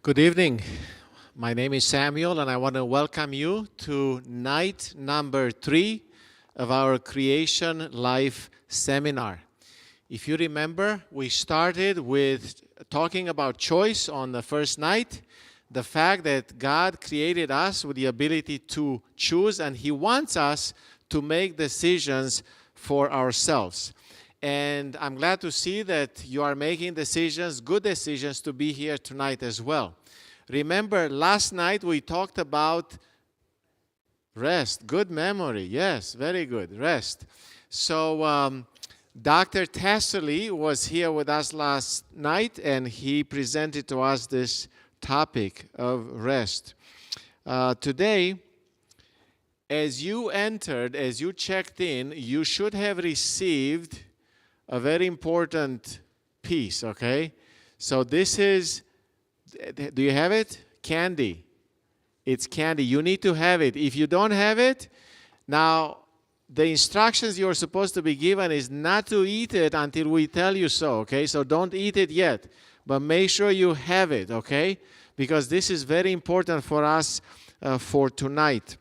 Good evening. My name is Samuel, and I want to welcome you to night number 3 of our Creation Life Seminar. If you remember, we started with talking about choice on the first night, the fact that God created us with the ability to choose, and He wants us to make decisions for ourselves. And I'm glad to see that you are making decisions, good decisions, to be here tonight as well. Remember, last night we talked about rest. Good memory. Yes, very good. Rest. So Dr. Tasserly was here with us last night, and he presented to us this topic of rest. Today, as you entered, as you checked in, you should have received a very important piece, okay? So this is, do you have it? Candy. It's candy. You need to have it. If you don't have it, now the instructions you're supposed to be given is not to eat it until we tell you so, okay? So don't eat it yet, but make sure you have it, okay? Because this is very important for us for tonight.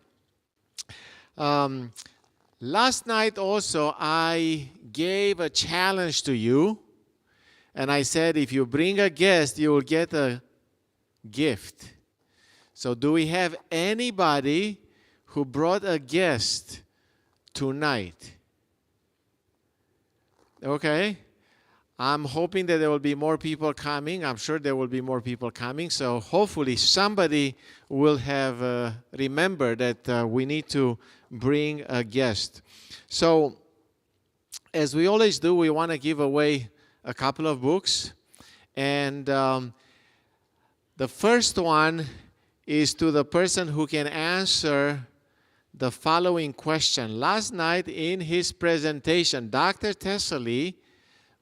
Last night also, I gave a challenge to you, and I said if you bring a guest, you will get a gift. So do we have anybody who brought a guest tonight? Okay. I'm hoping that there will be more people coming. I'm sure there will be more people coming. So hopefully somebody will have remembered that we need to bring a guest. So as we always do, we want to give away a couple of books. And the first one is to the person who can answer the following question. Last night in his presentation, Dr. Tasserly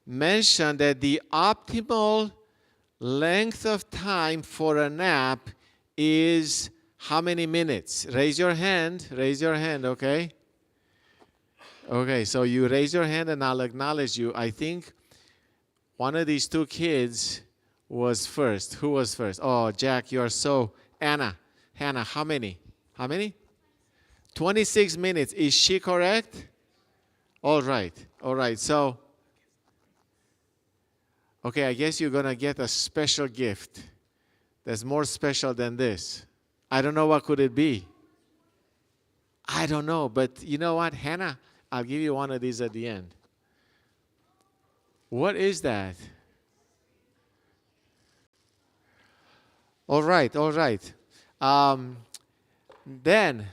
mentioned that the optimal length of time for a nap is how many minutes? Raise your hand, okay? Okay, so you raise your hand and I'll acknowledge you. I think one of these two kids was first. Who was first? Oh, Jack, you are so... Hannah, how many? 26 minutes. Is she correct? All right, so... Okay, I guess you're going to get a special gift that's more special than this. I don't know what could it be. I don't know, but you know what, Hannah? I'll give you one of these at the end. What is that? All right. Then,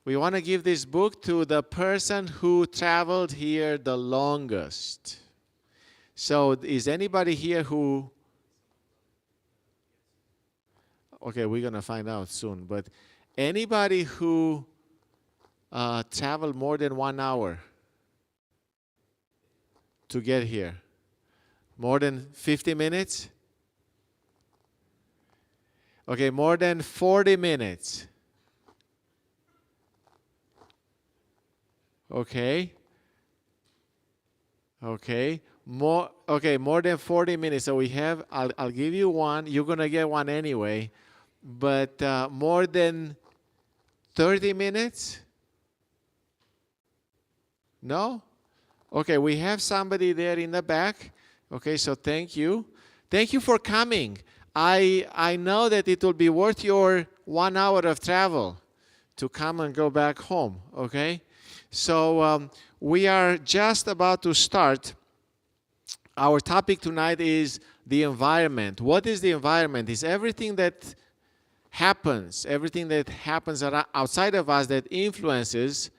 we want to give this book to the person who traveled here the longest. So, is anybody here who... Okay, we're going to find out soon. But anybody who traveled more than 1 hour to get here? More than 50 minutes? Okay, more than 40 minutes. Okay. More than 40 minutes. So we have, I'll give you one. You're going to get one anyway. But more than 30 minutes? No? Okay, we have somebody there in the back. Okay, so thank you. Thank you for coming. I know that it will be worth your 1 hour of travel to come and go back home. Okay? So we are just about to start. Our topic tonight is the environment. What is the environment? It's everything that happens outside of us that influences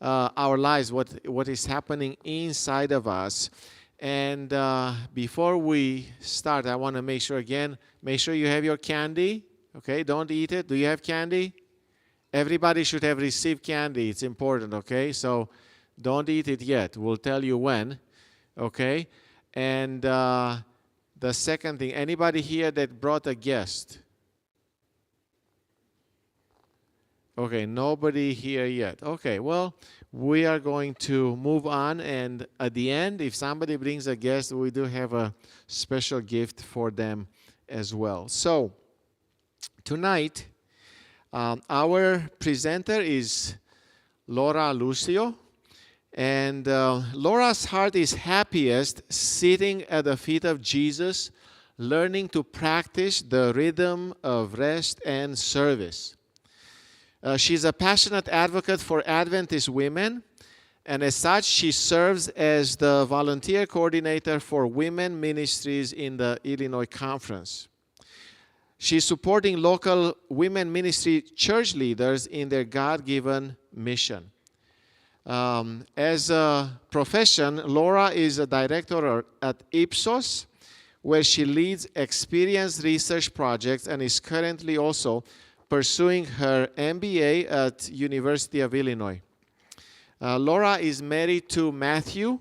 our lives, what is happening inside of us. And before we start, I want to make sure you have your candy. Okay, don't eat it. Do you have candy? Everybody should have received candy. It's important, okay? So don't eat it yet. We'll tell you when, okay? And the second thing, anybody here that brought a guest? Okay, nobody here yet. Okay, well, we are going to move on, and at the end, if somebody brings a guest, we do have a special gift for them as well. So tonight, our presenter is Laura Lucio. And Laura's heart is happiest sitting at the feet of Jesus, learning to practice the rhythm of rest and service. She's a passionate advocate for Adventist women, and as such, she serves as the volunteer coordinator for women ministries in the Illinois Conference. She's supporting local women ministry church leaders in their God-given mission. As a profession, Laura is a director at Ipsos, where she leads experience research projects and is currently also pursuing her MBA at University of Illinois. Laura is married to Matthew,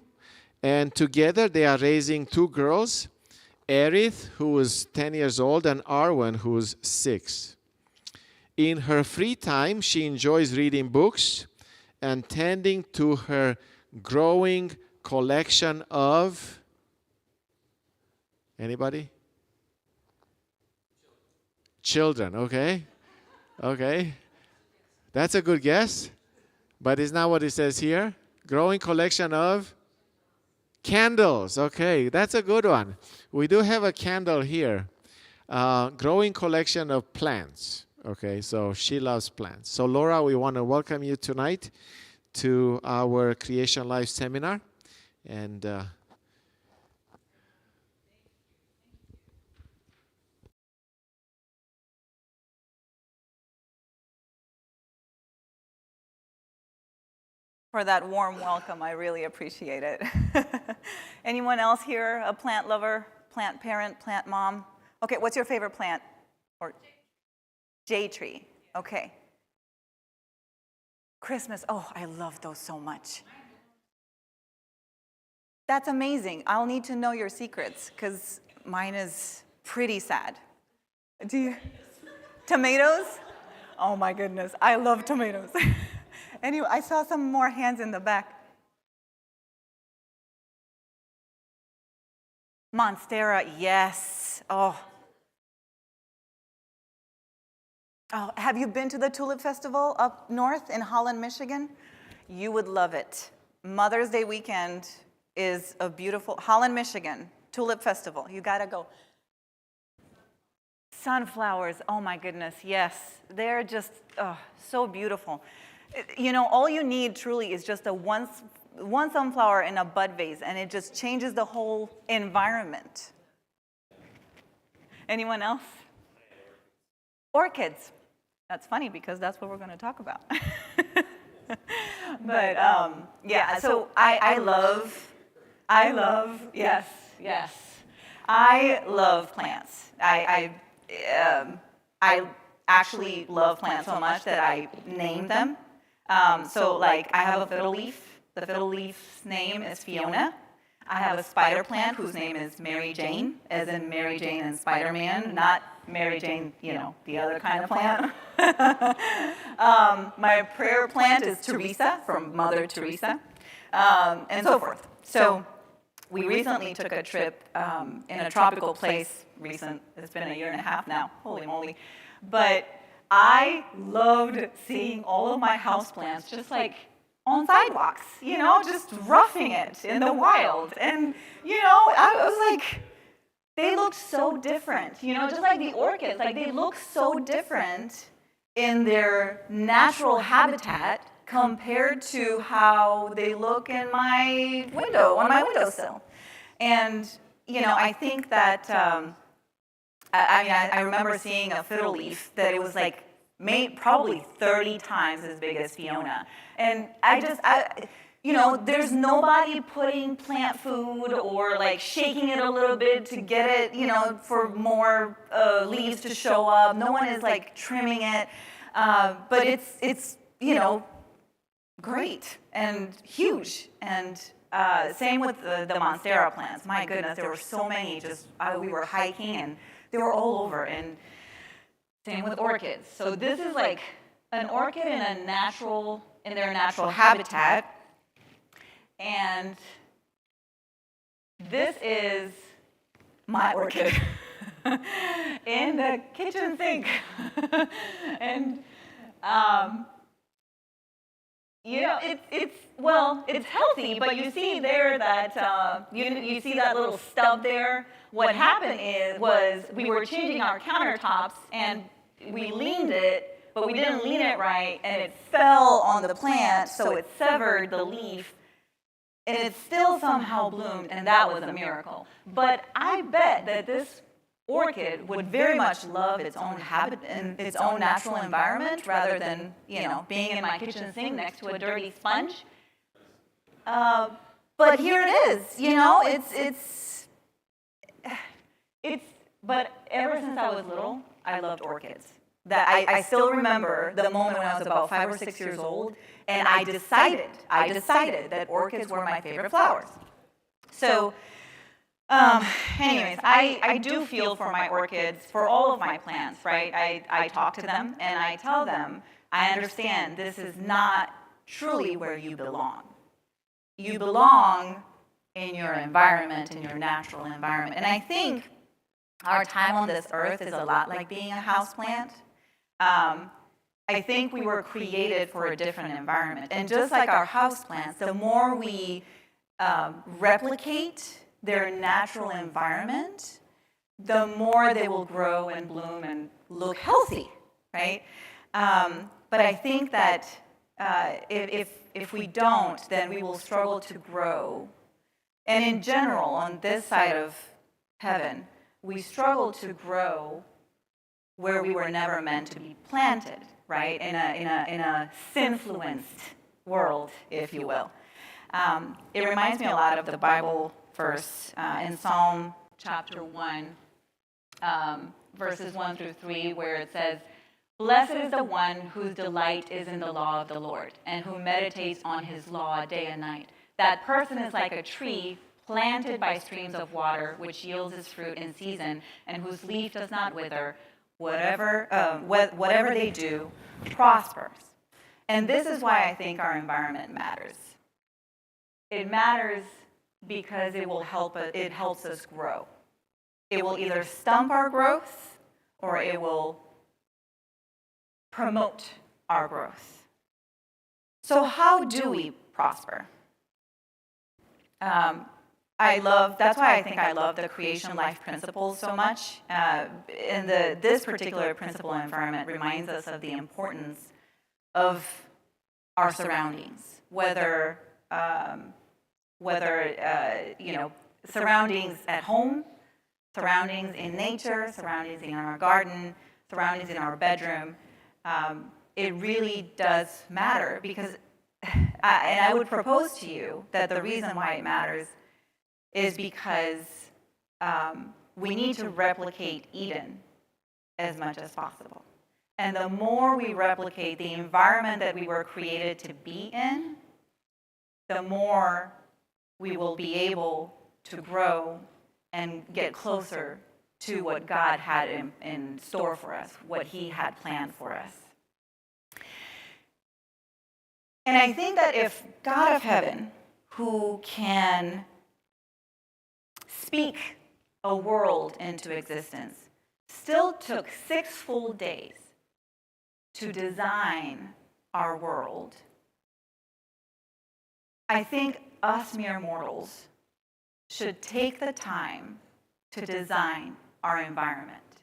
and together they are raising two girls, Aerith, who is 10 years old, and Arwen, who is 6. In her free time, she enjoys reading books and tending to her growing collection of, anybody? Children, okay. Okay. That's a good guess, but it's not what it says here. Growing collection of candles, okay. That's a good one. We do have a candle here. Growing collection of plants. Okay, so she loves plants. So Laura, we want to welcome you tonight to our Creation Life seminar. And for that warm welcome, I really appreciate it. Anyone else here a plant lover, plant parent, plant mom? Okay, what's your favorite plant? Or Jade tree, okay. Christmas, oh, I love those so much. That's amazing. I'll need to know your secrets, because mine is pretty sad. Do you? Tomatoes? Oh my goodness, I love tomatoes. Anyway, I saw some more hands in the back. Monstera, yes. Oh, have you been to the Tulip Festival up north in Holland, Michigan? You would love it. Mother's Day weekend is a beautiful, Holland, Michigan, Tulip Festival. You gotta go. Sunflowers, oh my goodness, yes. They're just so beautiful. You know, all you need truly is just one sunflower in a bud vase, and it just changes the whole environment. Anyone else? Orchids. That's funny because that's what we're going to talk about. But yeah, so I love, yes. I love plants. I actually love plants so much that I named them. So like I have a fiddle leaf. The fiddle leaf's name is Fiona. I have a spider plant whose name is Mary Jane, as in Mary Jane and Spider-Man, not Mary Jane, you know, the other kind of plant. My prayer plant is Teresa, from Mother Teresa, and so forth. So we recently took a trip in a tropical place. It's been a year and a half now, holy moly. But I loved seeing all of my houseplants just like on sidewalks, you know, just roughing it in the wild. And, you know, I was like, they look so different, you know, just like the orchids, like they look so different in their natural habitat compared to how they look in my window, on my windowsill. And, you know, I think that, I remember seeing a fiddle leaf that it was like probably 30 times as big as Fiona. And you know, there's nobody putting plant food or like shaking it a little bit to get it, you know, for more leaves to show up. No one is like trimming it, but it's you know, great and huge. And same with the Monstera plants. My goodness, there were so many. We were hiking and they were all over. And same with orchids. So this is like an orchid in their natural habitat. And this is my orchid. in the kitchen sink. And, it's healthy, but you see there that, you see that little stub there. What happened was we were changing our countertops and we leaned it, but we didn't lean it right, and it fell on the plant, so it severed the leaf, and it still somehow bloomed, and that was a miracle. But I bet that this orchid would very much love its own habit and its own natural environment rather than, being in my kitchen sink next to a dirty sponge. But here it is, but ever since I was little, I loved orchids. That I still remember the moment when I was about 5 or 6 years old, and I decided that orchids were my favorite flowers. So, anyways, I do feel for my orchids, for all of my plants, right? I talk to them and I tell them, I understand this is not truly where you belong. You belong in your environment, in your natural environment. And I think our time on this earth is a lot like being a houseplant. I think we were created for a different environment. And just like our houseplants, the more we replicate their natural environment, the more they will grow and bloom and look healthy, right? But I think that if we don't, then we will struggle to grow. And in general, on this side of heaven, we struggle to grow where we were never meant to be planted, right? In a sin-influenced world, if you will. It reminds me a lot of the Bible verse in Psalm chapter 1, verses 1 through 3, where it says, "Blessed is the one whose delight is in the law of the Lord, and who meditates on his law day and night. That person is like a tree planted by streams of water, which yields its fruit in season, and whose leaf does not wither. Whatever they do prospers." And this is why I think our environment matters. It matters because it helps us grow. It will either stump our growth or it will promote our growth. So how do we prosper? That's why I think I love the creation life principles so much. This particular principle environment reminds us of the importance of our surroundings, whether surroundings at home, surroundings in nature, surroundings in our garden, surroundings in our bedroom. It really does matter because, I would propose to you that the reason why it matters is because we need to replicate Eden as much as possible. And the more we replicate the environment that we were created to be in, the more we will be able to grow and get closer to what God had in store for us, what He had planned for us. And I think that if God of heaven, who can speak a world into existence, still took 6 full days to design our world, I think us mere mortals should take the time to design our environment.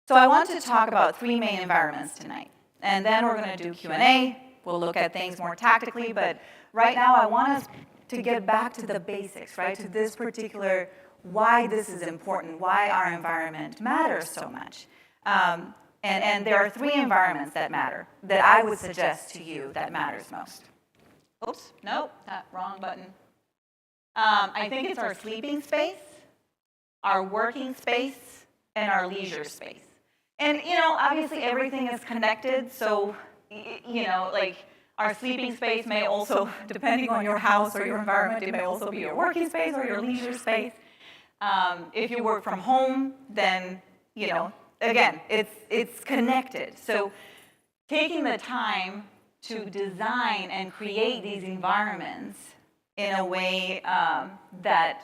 So I want to talk about 3 main environments tonight. And then we're going to do Q&A. We'll look at things more tactically. But right now I want us to get back to the basics, right? To this particular, why this is important, why our environment matters so much. And there are 3 environments that matter, that I would suggest to you that matters most. Oops, nope, that wrong button. I think it's our sleeping space, our working space, and our leisure space. And, obviously everything is connected, so, like our sleeping space may also, depending on your house or your environment, it may also be your working space or your leisure space. If you work from home, then, again, it's connected. So taking the time to design and create these environments in a way that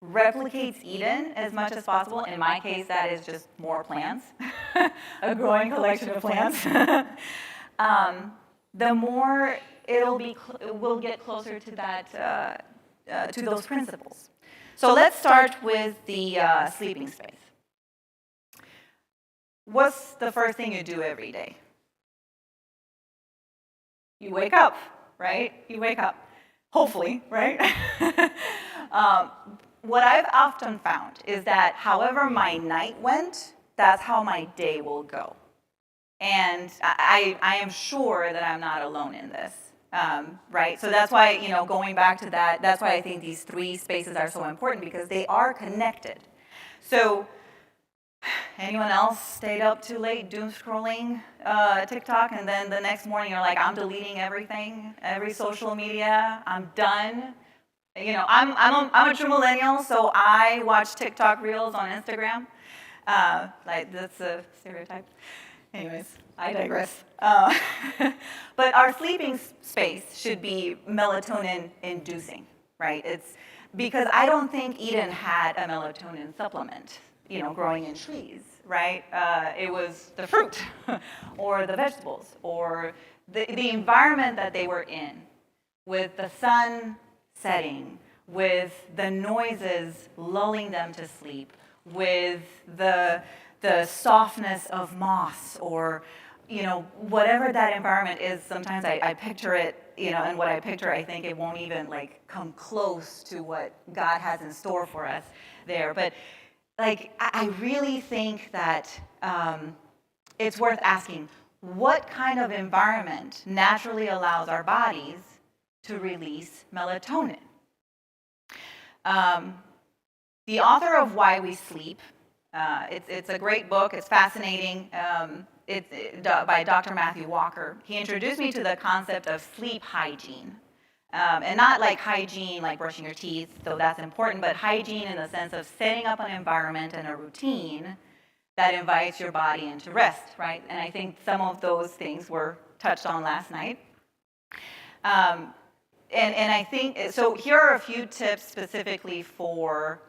replicates Eden as much as possible. In my case, that is just more plants, a growing collection of plants. The more we'll get closer to that, to those principles. So let's start with the sleeping space. What's the first thing you do every day? You wake up, right? You wake up, hopefully, right? What I've often found is that however my night went, that's how my day will go. And I am sure that I'm not alone in this, right? So that's why, going back to that, that's why I think these three spaces are so important, because they are connected. So anyone else stayed up too late doom scrolling TikTok, and then the next morning you're like, I'm deleting everything, every social media, I'm done. I'm a true millennial, so I watch TikTok reels on Instagram. Like, that's a stereotype. Anyways, I digress. But our sleeping space should be melatonin-inducing, right? It's because I don't think Eden had a melatonin supplement, growing in trees, right? It was the fruit or the vegetables or the environment that they were in, with the sun setting, with the noises lulling them to sleep, with the softness of moss, or whatever that environment is. Sometimes I picture it, and what I picture, I think it won't even come close to what God has in store for us there. But I really think that it's worth asking, what kind of environment naturally allows our bodies to release melatonin? The author of Why We Sleep, it's a great book, it's fascinating, it's by Dr. Matthew Walker. He introduced me to the concept of sleep hygiene. And not like hygiene, like brushing your teeth, though that's important, but hygiene in the sense of setting up an environment and a routine that invites your body into rest, right? And I think some of those things were touched on last night. And I think, so here are a few tips specifically for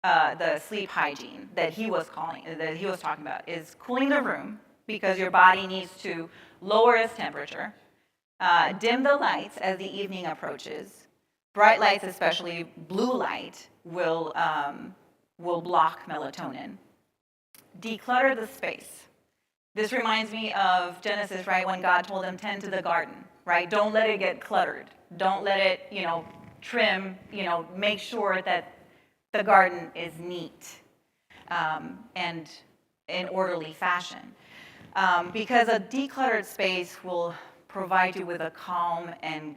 the sleep hygiene that he was talking about, is cooling the room, because your body needs to lower its temperature. Dim the lights as the evening approaches. Bright lights, especially blue light, will block melatonin. Declutter the space. This reminds me of Genesis, right, when God told them, tend to the garden, right? Don't let it get cluttered. Don't let it, trim, make sure that the garden is neat and in orderly fashion. Because a decluttered space will provide you with a calm and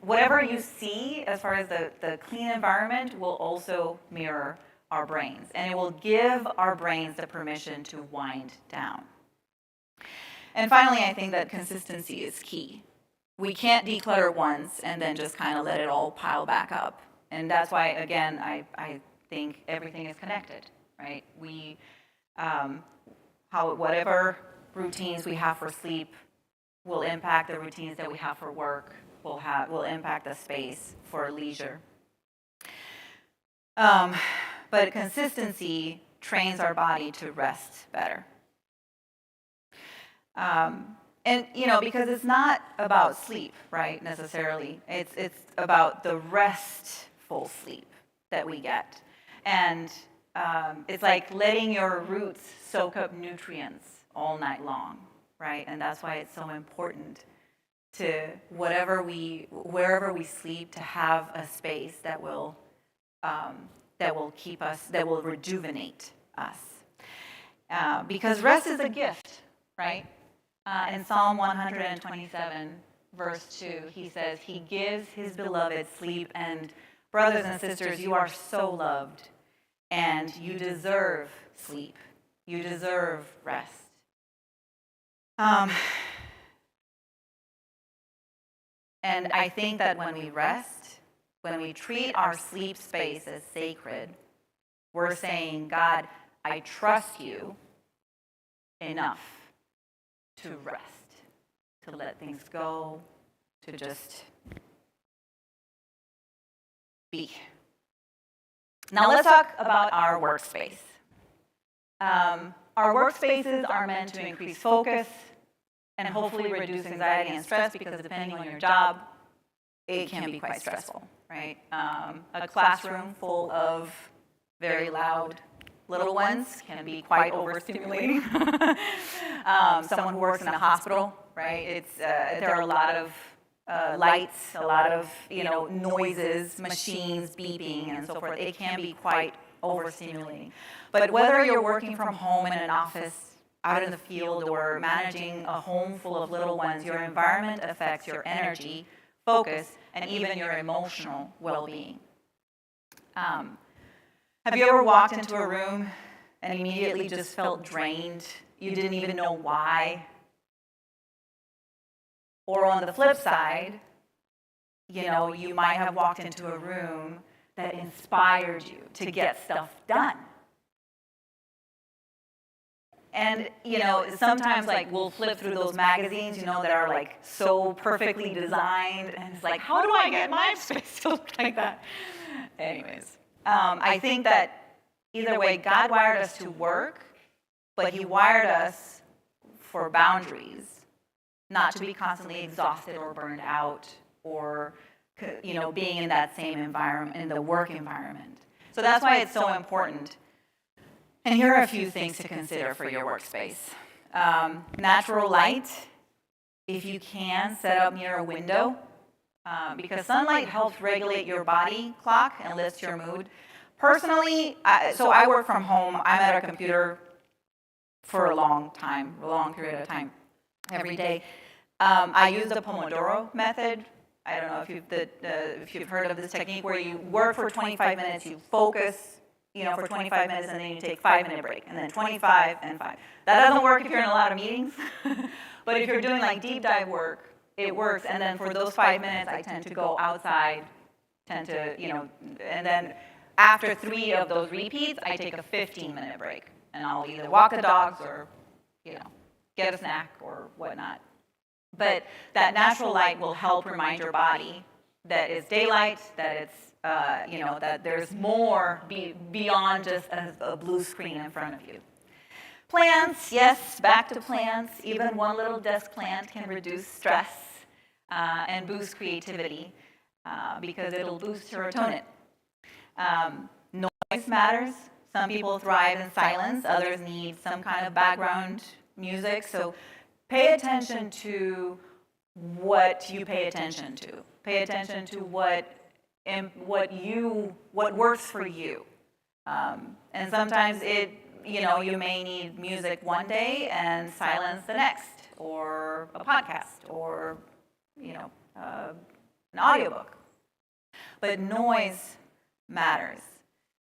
whatever you see as far as the clean environment will also mirror our brains, and it will give our brains the permission to wind down. And finally, I think that consistency is key. We can't declutter once and then just kind of let it all pile back up. And that's why, again, I think everything is connected, right? Whatever routines we have for sleep will impact the routines that we have for work, will impact the space for leisure. But consistency trains our body to rest better. And because it's not about sleep, right, necessarily. It's about the restful sleep that we get. And it's like letting your roots soak up nutrients all night long, right? And that's why it's so important to wherever we sleep, to have a space that will keep us, that will rejuvenate us. Because rest is a gift, right? In Psalm 127, verse 2, he says, he gives his beloved sleep. And brothers and sisters, you are so loved, and you deserve sleep. You deserve rest. And I think that when we rest, when we treat our sleep space as sacred, we're saying, God, I trust you enough to rest, to let things go, to just be. Now let's talk about our workspace. Our workspaces are meant to increase focus and hopefully reduce anxiety and stress because depending on your job, it can be quite stressful, right? A classroom full of very loud little ones can be quite overstimulating. Someone who works in a hospital, right? There are a lot of lights, a lot of noises, machines beeping, and so forth. It can be quite overstimulating. But whether you're working from home in an office, out in the field, or managing a home full of little ones, your environment affects your energy, focus, and even your emotional well-being. Have you ever walked into a room and immediately just felt drained? You didn't even know why? Or on the flip side, you might have walked into a room that inspired you to get stuff done. And, sometimes we'll flip through those magazines, that are so perfectly designed. And it's like, how do I get my space to look like that? Anyways, I think that either way, God wired us to work, but he wired us for boundaries, not to be constantly exhausted or burned out or, being in that same environment, in the work environment. So that's why it's so important. And here are a few things to consider for your workspace. Natural light, if you can, set up near a window, because sunlight helps regulate your body clock and lifts your mood. Personally, so I work from home. I'm at a computer for a long period of time, every day. I use the Pomodoro method. I don't know if you've heard of this technique where you work for 25 minutes, you focus, for 25 minutes, and then you take 5-minute break, and then 25 and 5. That doesn't work if you're in a lot of meetings, but if you're doing deep dive work, it works. And then for those 5 minutes, I tend to go outside, and then after 3 of those repeats, I take a 15-minute break, and I'll either walk the dogs or, get a snack or whatnot. But that natural light will help remind your body that it's daylight, that it's that there's more beyond just a blue screen in front of you. Plants, yes, back to plants. Even one little desk plant can reduce stress and boost creativity because it'll boost serotonin. Noise matters. Some people thrive in silence. Others need some kind of background music. So pay attention to what you pay attention to. Pay attention to what works for you. And sometimes you may need music one day and silence the next, or a podcast, or an audiobook. But noise matters.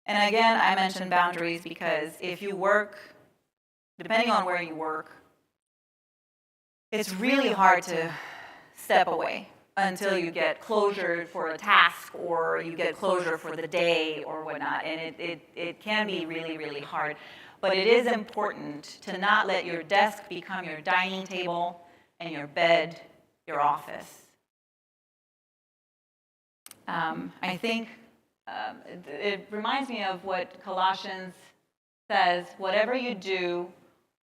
And again, I mentioned boundaries because if you work, depending on where you work, it's really hard to step away until you get closure for a task, or you get closure for the day or whatnot. And it can be really, really hard. But it is important to not let your desk become your dining table and your bed your office. I think it reminds me of what Colossians says: whatever you do,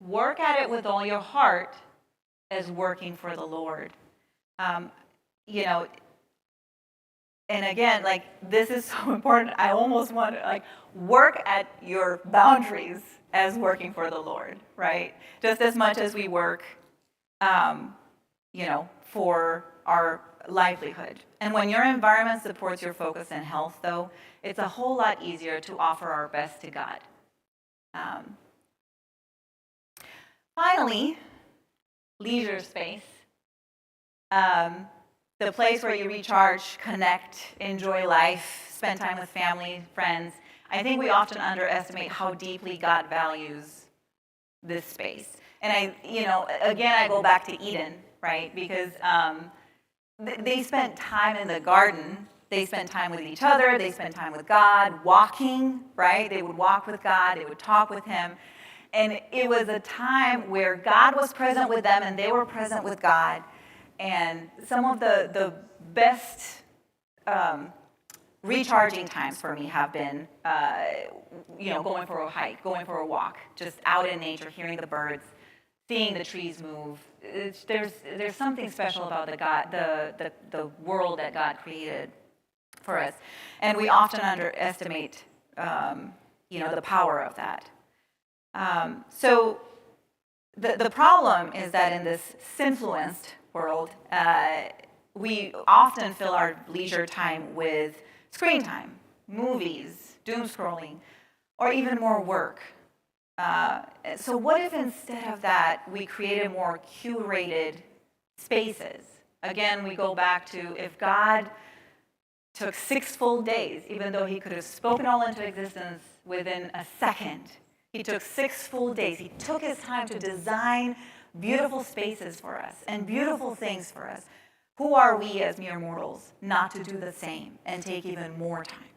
work at it with all your heart as working for the Lord. And again, this is so important. I almost want to work at your boundaries as working for the Lord, right? Just as much as we work, for our livelihood. And when your environment supports your focus and health, though, it's a whole lot easier to offer our best to God. Finally, leisure space. The place where you recharge, connect, enjoy life, spend time with family, friends. I think we often underestimate how deeply God values this space. And I go back to Eden, right? Because they spent time in the garden. They spent time with each other. They spent time with God, walking, right? They would walk with God. They would talk with him. And it was a time where God was present with them and they were present with God. And some of the best recharging times for me have been, going for a hike, going for a walk, just out in nature, hearing the birds, seeing the trees move. There's something special about the world that God created for us, and we often underestimate, the power of that. So the problem is that in this sin-influenced world, we often fill our leisure time with screen time, movies, doom scrolling, or even more work. So what if instead of that, we created more curated spaces? Again, we go back to if God took 6 full days, even though he could have spoken all into existence within a second. He took 6 full days. He took his time to design beautiful spaces for us and beautiful things for us. Who are we as mere mortals not to do the same and take even more time?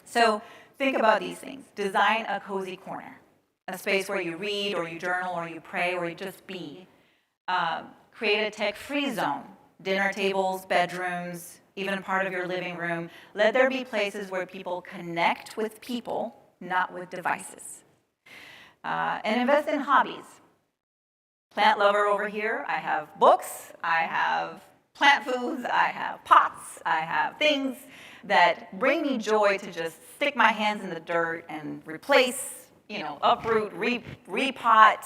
So think about these things. Design a cozy corner, a space where you read or you journal or you pray or you just be. Create a tech-free zone, dinner tables, bedrooms, even part of your living room. Let there be places where people connect with people, not with devices. And invest in hobbies. Plant lover over here, I have books, I have plant foods, I have pots, I have things that bring me joy to just stick my hands in the dirt and replace, uproot, repot,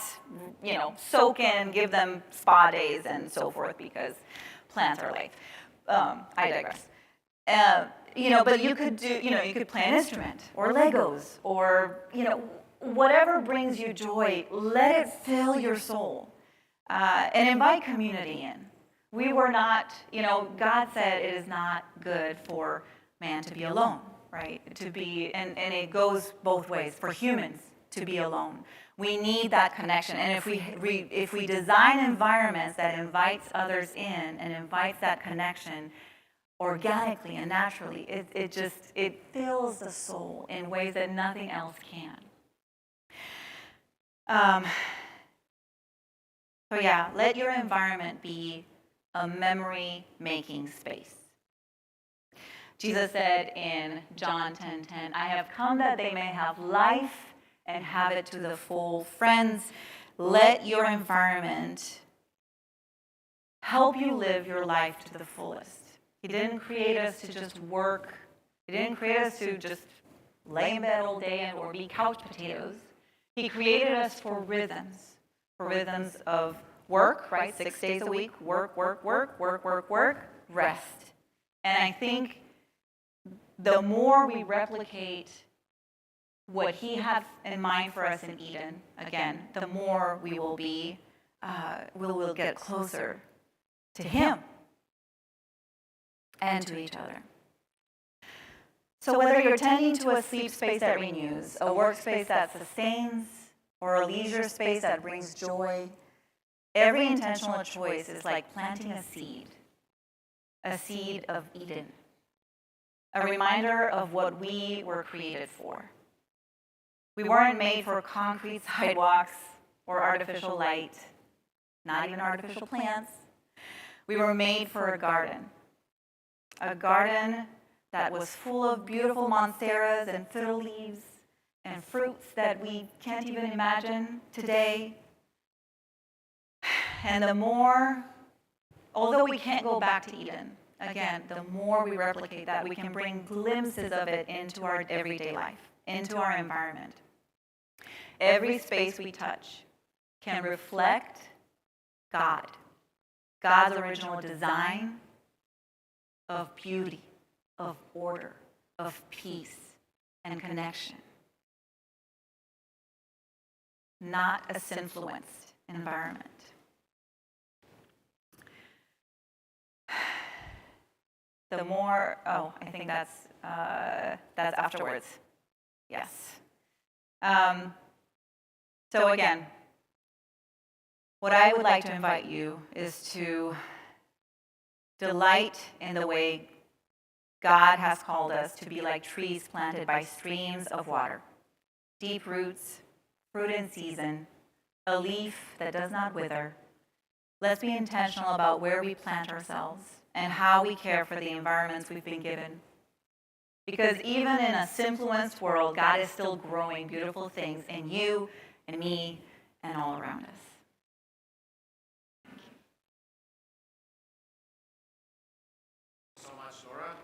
soak in, give them spa days and so forth because plants are life. I digress. But you could do, you could play an instrument or Legos or, whatever brings you joy, let it fill your soul. And invite community in. We were not, God said it is not good for man to be alone, right? And it goes both ways, for humans to be alone. We need that connection. And if we design environments that invites others in and invites that connection organically and naturally, it fills the soul in ways that nothing else can. So yeah, let your environment be a memory-making space. Jesus said in John 10:10, I have come that they may have life and have it to the full. Friends, let your environment help you live your life to the fullest. He didn't create us to just work. He didn't create us to just lay in bed all day or be couch potatoes. He created us for rhythms of work, right? 6 days a week, work, rest. And I think the more we replicate what he had in mind for us in Eden, again, the more we will be, we'll get closer to him and to each other. So whether you're tending to a sleep space that renews, a workspace that sustains, or a leisure space that brings joy, every intentional choice is like planting a seed of Eden, a reminder of what we were created for. We weren't made for concrete sidewalks or artificial light, not even artificial plants. We were made for a garden that was full of beautiful monsteras and fiddle leaves and fruits that we can't even imagine today. And the more, although we can't go back to Eden, again, the more we replicate that, we can bring glimpses of it into our everyday life, into our environment. Every space we touch can reflect God's original design of beauty, of order, of peace and connection. Not a sin-influenced environment. The more, I think that's afterwards. Yes. So again, what I would like to invite you is to delight in the way God has called us to be like trees planted by streams of water, deep roots, fruit in season, a leaf that does not wither. Let's be intentional about where we plant ourselves and how we care for the environments we've been given. Because even in a simfluenced world, God is still growing beautiful things in you and me and all around us. So much, Laura.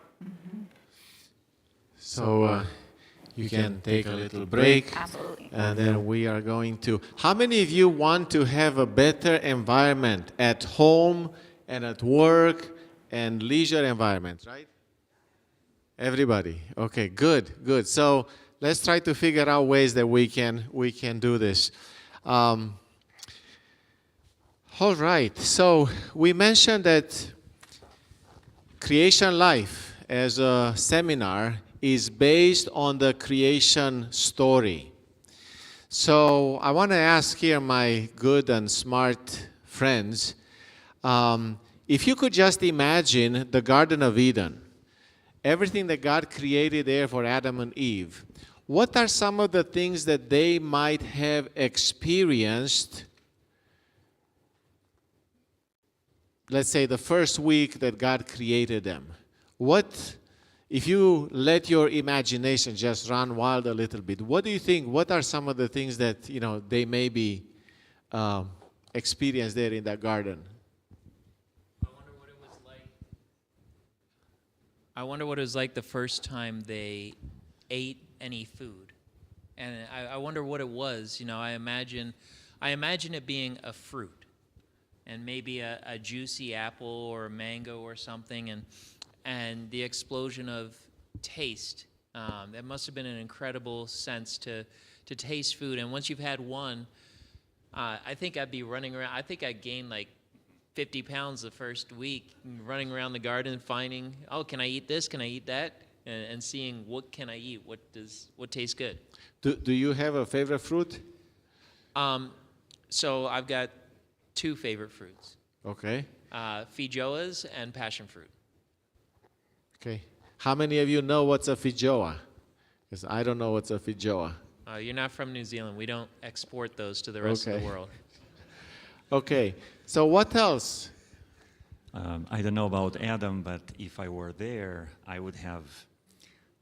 So you can take a little break. Absolutely. And then we are going to. How many of you want to have a better environment at home and at work and leisure environment, right? Everybody. Okay, good, good. So let's try to figure out ways that we can do this. All right. So we mentioned that Creation Life as a seminar is based on the creation story. So I want to ask here my good and smart friends, if you could just imagine the Garden of Eden, everything that God created there for Adam and Eve, what are some of the things that they might have experienced, let's say the first week that God created them? What, if you let your imagination just run wild a little bit, what do you think, what are some of the things that, they maybe experienced there in that garden? I wonder what it was like the first time they ate any food. And I wonder what it was. I imagine it being a fruit, and maybe a juicy apple or a mango or something, and the explosion of taste. That must have been an incredible sense to taste food. And once you've had one, I think I'd be running around. I think I'd gain like 50 pounds the first week, running around the garden, finding, oh, can I eat this? Can I eat that? And seeing what can I eat? What tastes good? Do you have a favorite fruit? So I've got two favorite fruits. Okay. Feijoas and passion fruit. Okay. How many of you know what's a feijoa? Because I don't know what's a feijoa. You're not from New Zealand. We don't export those to the rest of the world. Okay. So what else? I don't know about Adam, but if I were there, I would have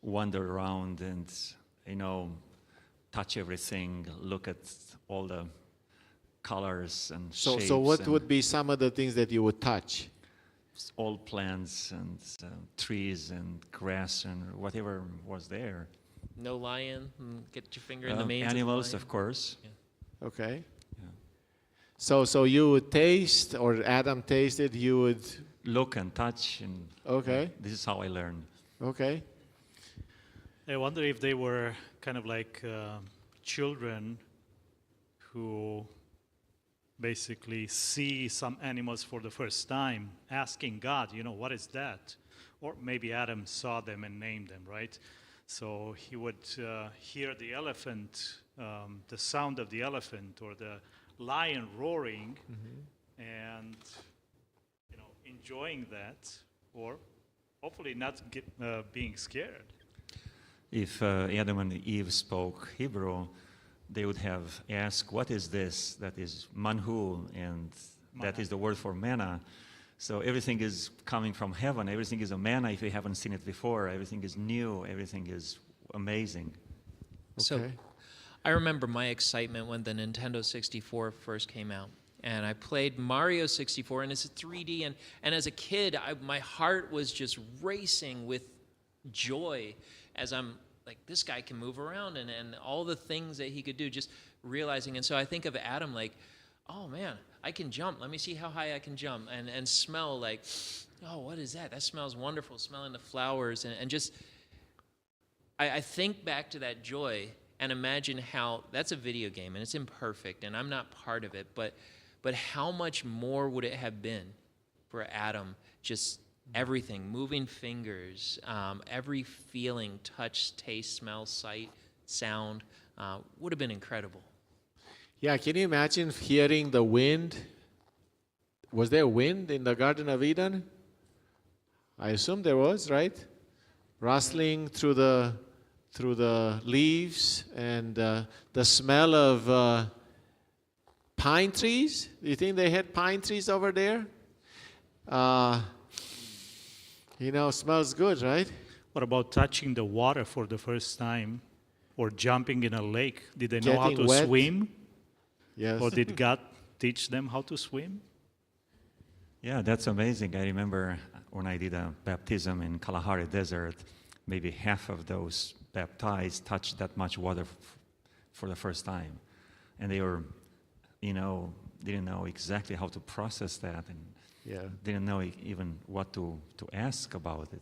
wandered around and, touch everything, look at all the colors and shapes. So what would be some of the things that you would touch? All plants and trees and grass and whatever was there. No lion. Get your finger in the manes Animals, of of course. Yeah. Okay. Yeah. So you would taste, or Adam tasted, you would... Look and touch, and Okay. this is how I learned. Okay. I wonder if they were kind of like children who basically see some animals for the first time, asking God, what is that? Or maybe Adam saw them and named them, right? So he would hear the elephant, the sound of the elephant, or the lion roaring, and enjoying that, or hopefully not being scared. If Adam and Eve spoke Hebrew, they would have asked, what is this? That is manhu, and that is the word for manna. So everything is coming from heaven. Everything is a manna if you haven't seen it before. Everything is new. Everything is amazing. So Okay. I remember my excitement when the Nintendo 64 first came out. And I played Mario 64, and it's a 3D. And as a kid, my heart was just racing with joy as I'm like, this guy can move around and all the things that he could do, just realizing. And so I think of Adam like, oh, man, I can jump. Let me see how high I can jump. And smell like, oh, what is that? That smells wonderful, smelling the flowers. And just, I think back to that joy and imagine how that's a video game, and it's imperfect, and I'm not part of it, but how much more would it have been for Adam, just everything, moving fingers, every feeling, touch, taste, smell, sight, sound, would have been incredible. Yeah, can you imagine hearing the wind? Was there wind in the Garden of Eden? I assume there was, right? Rustling through the leaves, and the smell of pine trees. Do you think they had pine trees over there? Smells good, right? What about touching the water for the first time or jumping in a lake? Did they know how Getting to wet? swim? Yes. Or did God teach them how to swim? Yeah, that's amazing. I remember when I did a baptism in Kalahari Desert, maybe half of those baptized touched that much water for the first time. And they were, didn't know exactly how to process that and Yeah. didn't know even what to ask about it.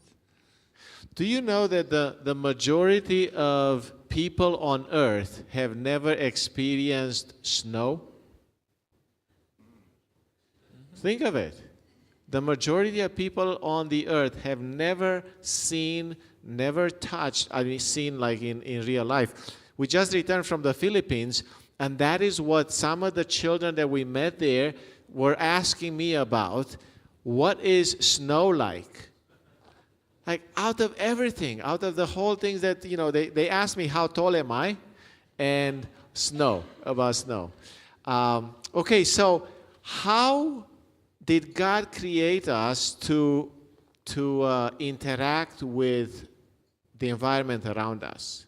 Do you know that the majority of people on earth have never experienced snow? Think of it. The majority of people on the earth have never seen, never touched, seen like in real life. We just returned from the Philippines, and that is what some of the children that we met there were asking me about. What is snow like? Like out of everything, out of the whole things that, they asked me, how tall am I? And about snow. Okay, so how did God create us to interact with the environment around us?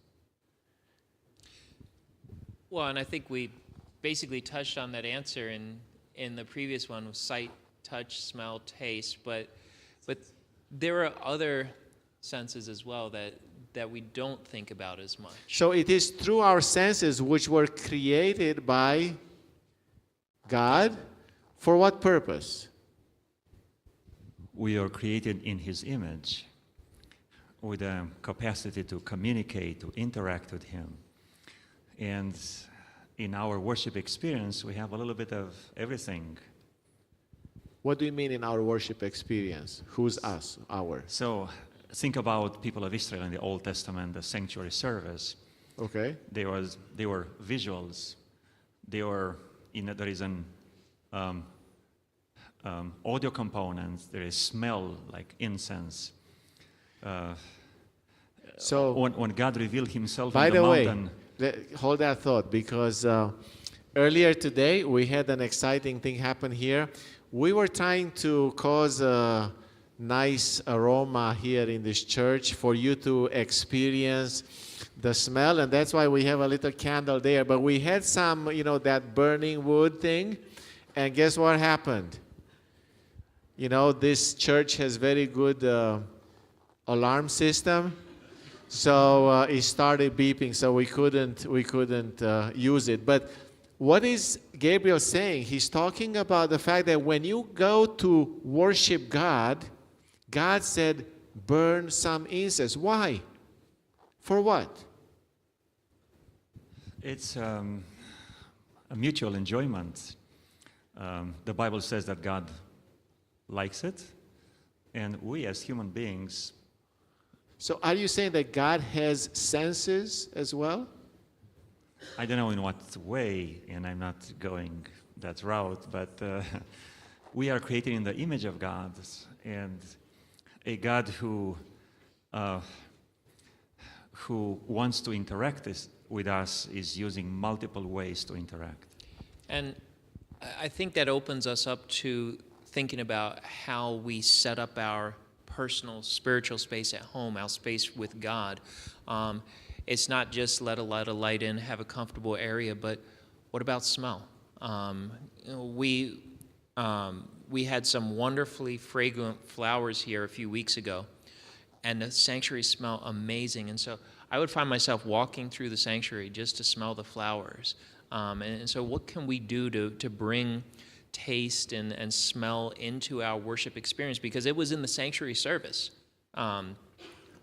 Well, and I think we basically touched on that answer in the previous one with sight, touch, smell, taste, but there are other senses as well that we don't think about as much. So it is through our senses which were created by God. For what purpose? We are created in His image with a capacity to communicate, to interact with Him. And in our worship experience, we have a little bit of everything. What do you mean in our worship experience? Who's us, our? So think about people of Israel in the Old Testament, the sanctuary service. Okay. They were visuals. There is an audio component. There is smell, like incense. So, When God revealed Himself by on the the way, mountain, hold that thought, because earlier today we had an exciting thing happen here. We were trying to cause a nice aroma here in this church for you to experience the smell, and that's why we have a little candle there. But we had some, that burning wood thing, and guess what happened? This church has very good alarm system. So it started beeping, so we couldn't use it. But what is Gabriel saying? He's talking about the fact that when you go to worship God, God said, burn some incense. Why? For what? it's a mutual enjoyment. The Bible says that God likes it, and we as human beings. So are you saying that God has senses as well? I don't know in what way, and I'm not going that route, but we are created in the image of God, and a God who wants to interact with us is using multiple ways to interact. And I think that opens us up to thinking about how we set up our personal spiritual space at home, our space with God. It's not just let a light in, have a comfortable area, but what about smell? We had some wonderfully fragrant flowers here a few weeks ago, and the sanctuary smelled amazing. And so I would find myself walking through the sanctuary just to smell the flowers. And so what can we do to bring taste and smell into our worship experience? Because it was in the sanctuary service,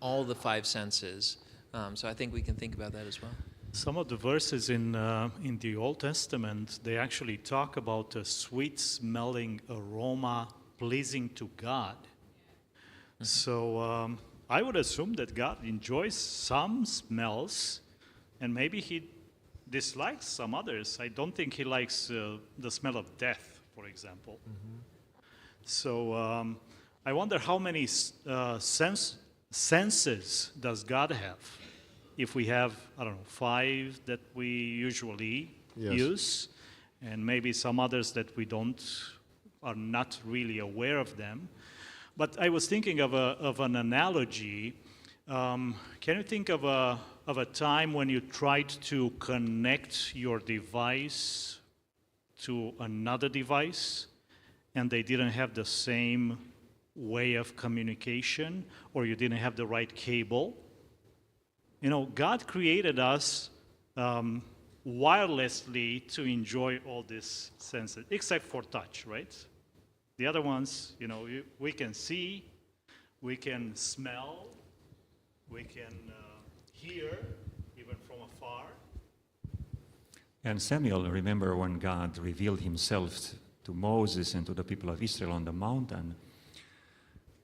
all the five senses. So I think we can think about that as well. Some of the verses in the Old Testament, they actually talk about a sweet-smelling aroma pleasing to God. Mm-hmm. So I would assume that God enjoys some smells, and maybe He dislikes some others. I don't think He likes the smell of death, for example. Mm-hmm. So I wonder how many senses does God have? If we have, 5 that we usually use, and maybe some others that we are not really aware of them. But I was thinking of an analogy. Can you think of a time when you tried to connect your device to another device and they didn't have the same way of communication, or you didn't have the right cable? You know, God created us wirelessly to enjoy all these senses, except for touch, right? The other ones, you know, we can see, we can smell, we can hear, even from afar. And Samuel, remember when God revealed himself to Moses and to the people of Israel on the mountain,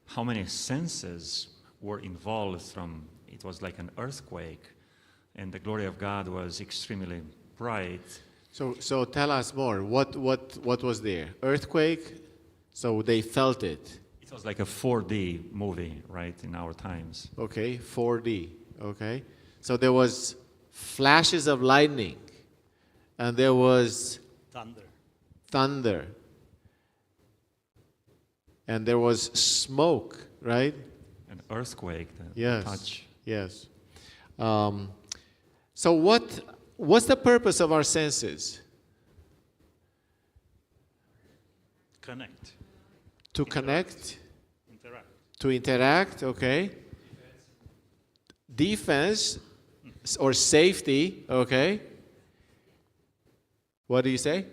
how many senses were involved from, it was like an earthquake, and the glory of God was extremely bright. So tell us more. What was there? Earthquake? So they felt it. It was like a 4D movie, right, in our times. Okay, 4D. Okay. So there was flashes of lightning, and there was thunder, and there was smoke, right? An earthquake, the Yes. touch. Yes. So what's the purpose of our senses? Connect, To connect, interact. to interact, okay? Defense or safety, okay? What do you say?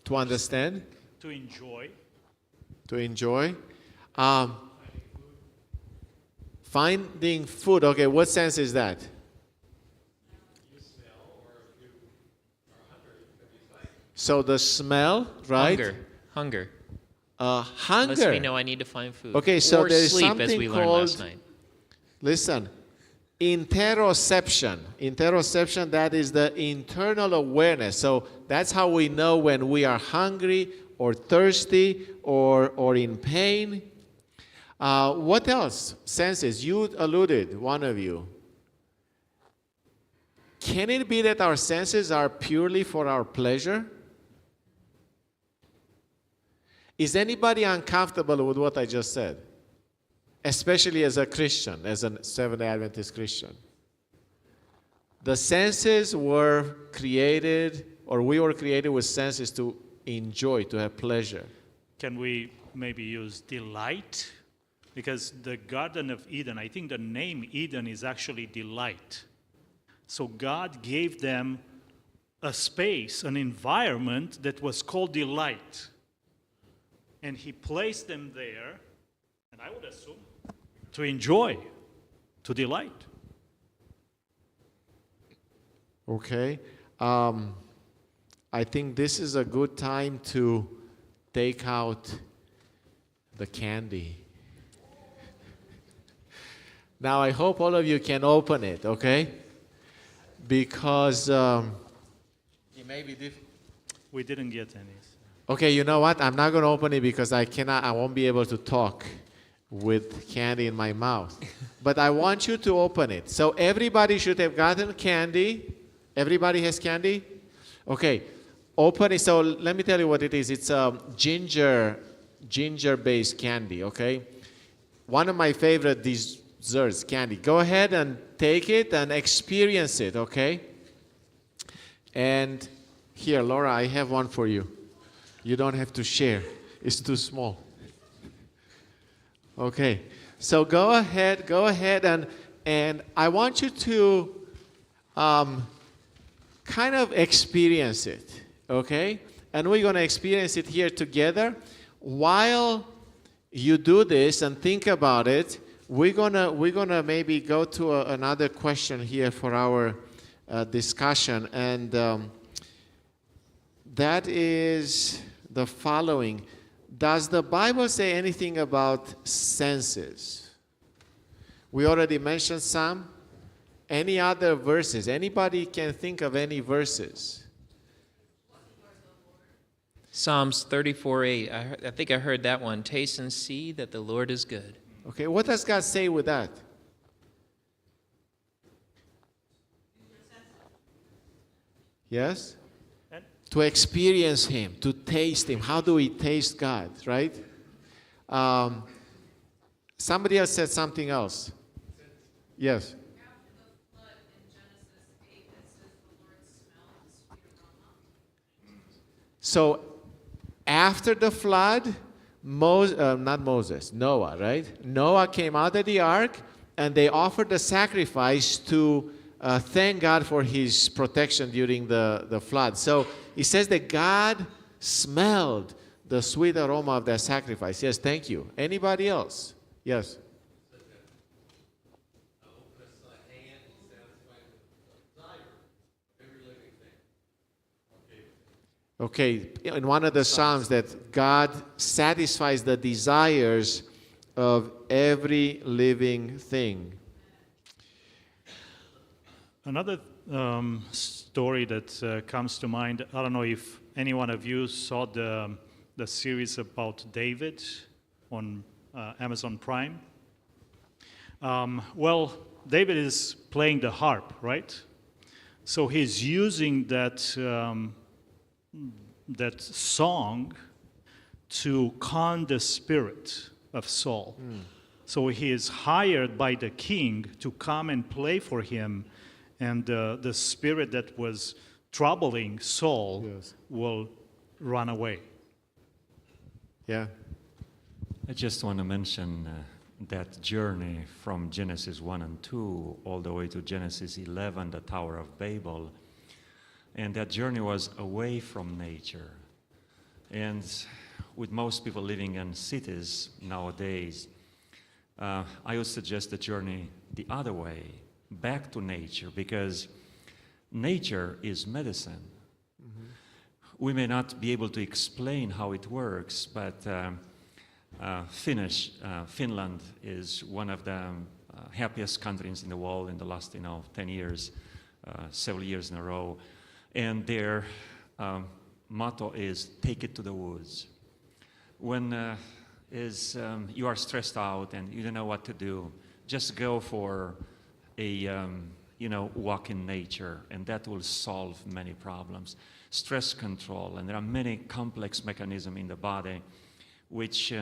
To understand, To enjoy. to enjoy. Finding food, okay, what sense is that? So the smell, right? Hunger. Hunger. Unless we know I need to find food. Okay, so or there is sleep, as something we learned last called- night. Listen, interoception. Interoception, that is the internal awareness. So that's how we know when we are hungry or thirsty or in pain. What else? Senses. You alluded, one of you. Can it be that our senses are purely for our pleasure? Is anybody uncomfortable with what I just said? Especially as a Christian, as a Seventh-day Adventist Christian. The senses were created, or we were created with senses to enjoy, to have pleasure. Can we maybe use delight? Because the Garden of Eden, I think the name Eden is actually delight. So God gave them a space, an environment that was called delight. And He placed them there, and I would assume, to enjoy, to delight. Okay. I think this is a good time to take out the candy. Now, I hope all of you can open it, okay? Because it may be difficult. We didn't get any. Okay, you know what? I'm not going to open it because I won't be able to talk with candy in my mouth. But I want you to open it. So everybody should have gotten candy. Everybody has candy? Okay, open it. So let me tell you what it is. It's a ginger-based candy, okay? One of my favorite desserts, candy. Go ahead and take it and experience it, okay? And here, Laura, I have one for you. You don't have to share. It's too small. Okay. So go ahead and I want you to kind of experience it, okay? And we're going to experience it here together. While you do this and think about it, we're gonna maybe go to another question here for our discussion, and that is the following. Does the Bible say anything about senses? We already mentioned some. Any other verses? Anybody can think of any verses? Psalms 34:8. I think I heard that one. Taste and see that the Lord is good. Okay, what does God say with that? Yes? To experience Him, to taste Him. How do we taste God, right? Somebody else said something else. Yes. So after the flood, Noah, right? Noah came out of the ark and they offered the sacrifice to thank God for his protection during the flood. So it says that God smelled the sweet aroma of that sacrifice. Yes, thank you. Anybody else? Yes. Okay, in one of the Psalms that God satisfies the desires of every living thing. Another story that comes to mind, I don't know if any one of you saw the series about David on Amazon Prime. Well, David is playing the harp, right? So he's using that song to calm the spirit of Saul. So he is hired by the king to come and play for him, and the spirit that was troubling Saul will run away. Yeah. I just want to mention that journey from Genesis 1 and 2 all the way to Genesis 11, the Tower of Babel. And that journey was away from nature. And with most people living in cities nowadays, I would suggest the journey the other way, back to nature, because nature is medicine. We may not be able to explain how it works, but Finland is one of the happiest countries in the world in the last 10 years, several years in a row. And their motto is, take it to the woods. When you are stressed out and you don't know what to do, just go for a walk in nature, and that will solve many problems. Stress control, and there are many complex mechanisms in the body which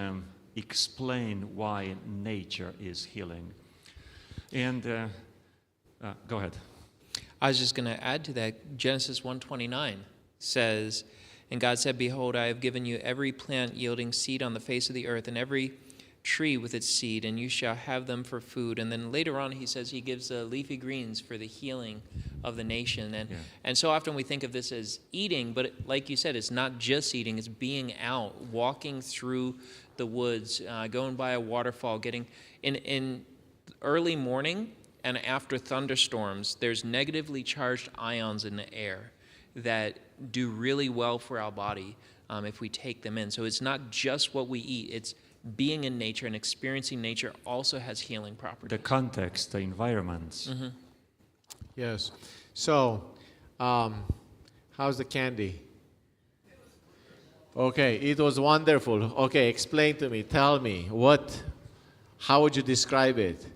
explain why nature is healing. And go ahead. I was just going to add to that. Genesis 1:29 says, and God said, behold, I have given you every plant yielding seed on the face of the earth, and every tree with its seed, and you shall have them for food. And then later on he says he gives leafy greens for the healing of the nation. And so often we think of this as eating, but like you said, it's not just eating, it's being out, walking through the woods, going by a waterfall, getting in early morning and after thunderstorms, there's negatively charged ions in the air that do really well for our body if we take them in. So it's not just what we eat, it's being in nature and experiencing nature also has healing properties. The context, the environments. Yes. So, how's the candy? Okay, it was wonderful. Okay, explain to me. Tell me, how would you describe it?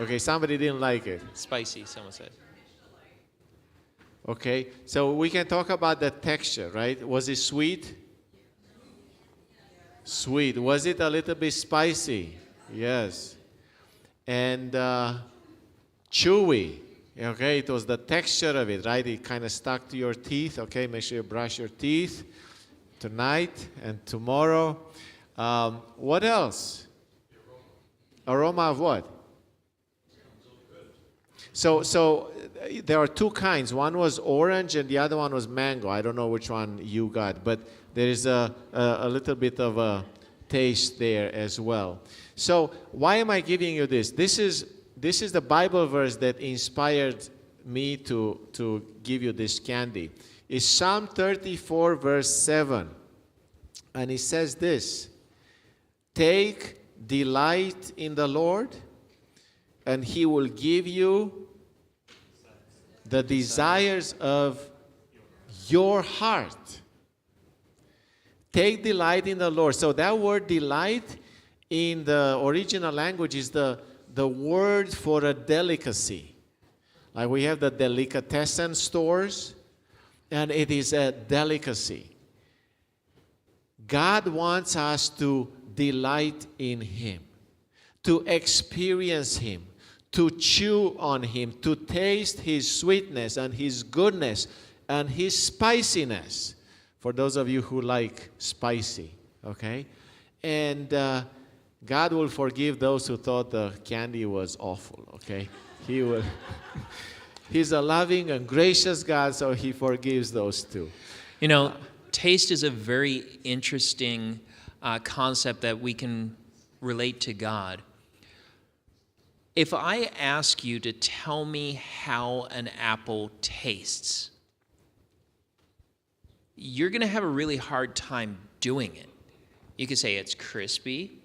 Okay, somebody didn't like it. Spicy, someone said. Okay, so we can talk about the texture, right? Was it sweet? Sweet. Was it a little bit spicy? Yes. And chewy. Okay, it was the texture of it, right? It kind of stuck to your teeth. Okay, make sure you brush your teeth tonight and tomorrow. What else? Aroma of what? So there are two kinds. One was orange and the other one was mango. I don't know which one you got, but there is a little bit of a taste there as well. So why am I giving you this? This is the Bible verse that inspired me to give you this candy. It's Psalm 34, verse 7. And it says this: take delight in the Lord, and he will give you the desires of your heart. Take delight in the Lord. So that word delight in the original language is the word for a delicacy. Like we have the delicatessen stores, and it is a delicacy. God wants us to delight in Him, to experience Him, to chew on Him, to taste His sweetness and His goodness and His spiciness. For those of you who like spicy, okay? And God will forgive those who thought the candy was awful, okay? He will. He's a loving and gracious God, so He forgives those too. You know, taste is a very interesting concept that we can relate to God. If I ask you to tell me how an apple tastes, you're going to have a really hard time doing it. You could say it's crispy,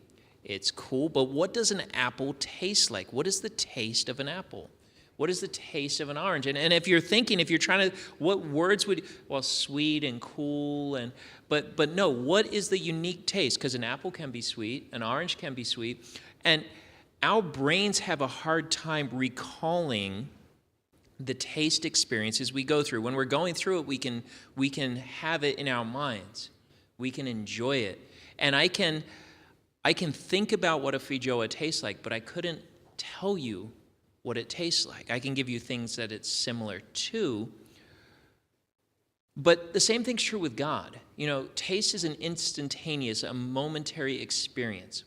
it's cool, but what does an apple taste like? What is the taste of an apple? What is the taste of an orange? And if you're thinking, if you're trying to, what words would, well, sweet and cool, but no, what is the unique taste? Because an apple can be sweet, an orange can be sweet, and our brains have a hard time recalling the taste experiences we go through. When we're going through it, we can have it in our minds. We can enjoy it. And I can think about what a feijoa tastes like, but I couldn't tell you what it tastes like. I can give you things that it's similar to. But the same thing's true with God. You know, taste is an instantaneous, a momentary experience.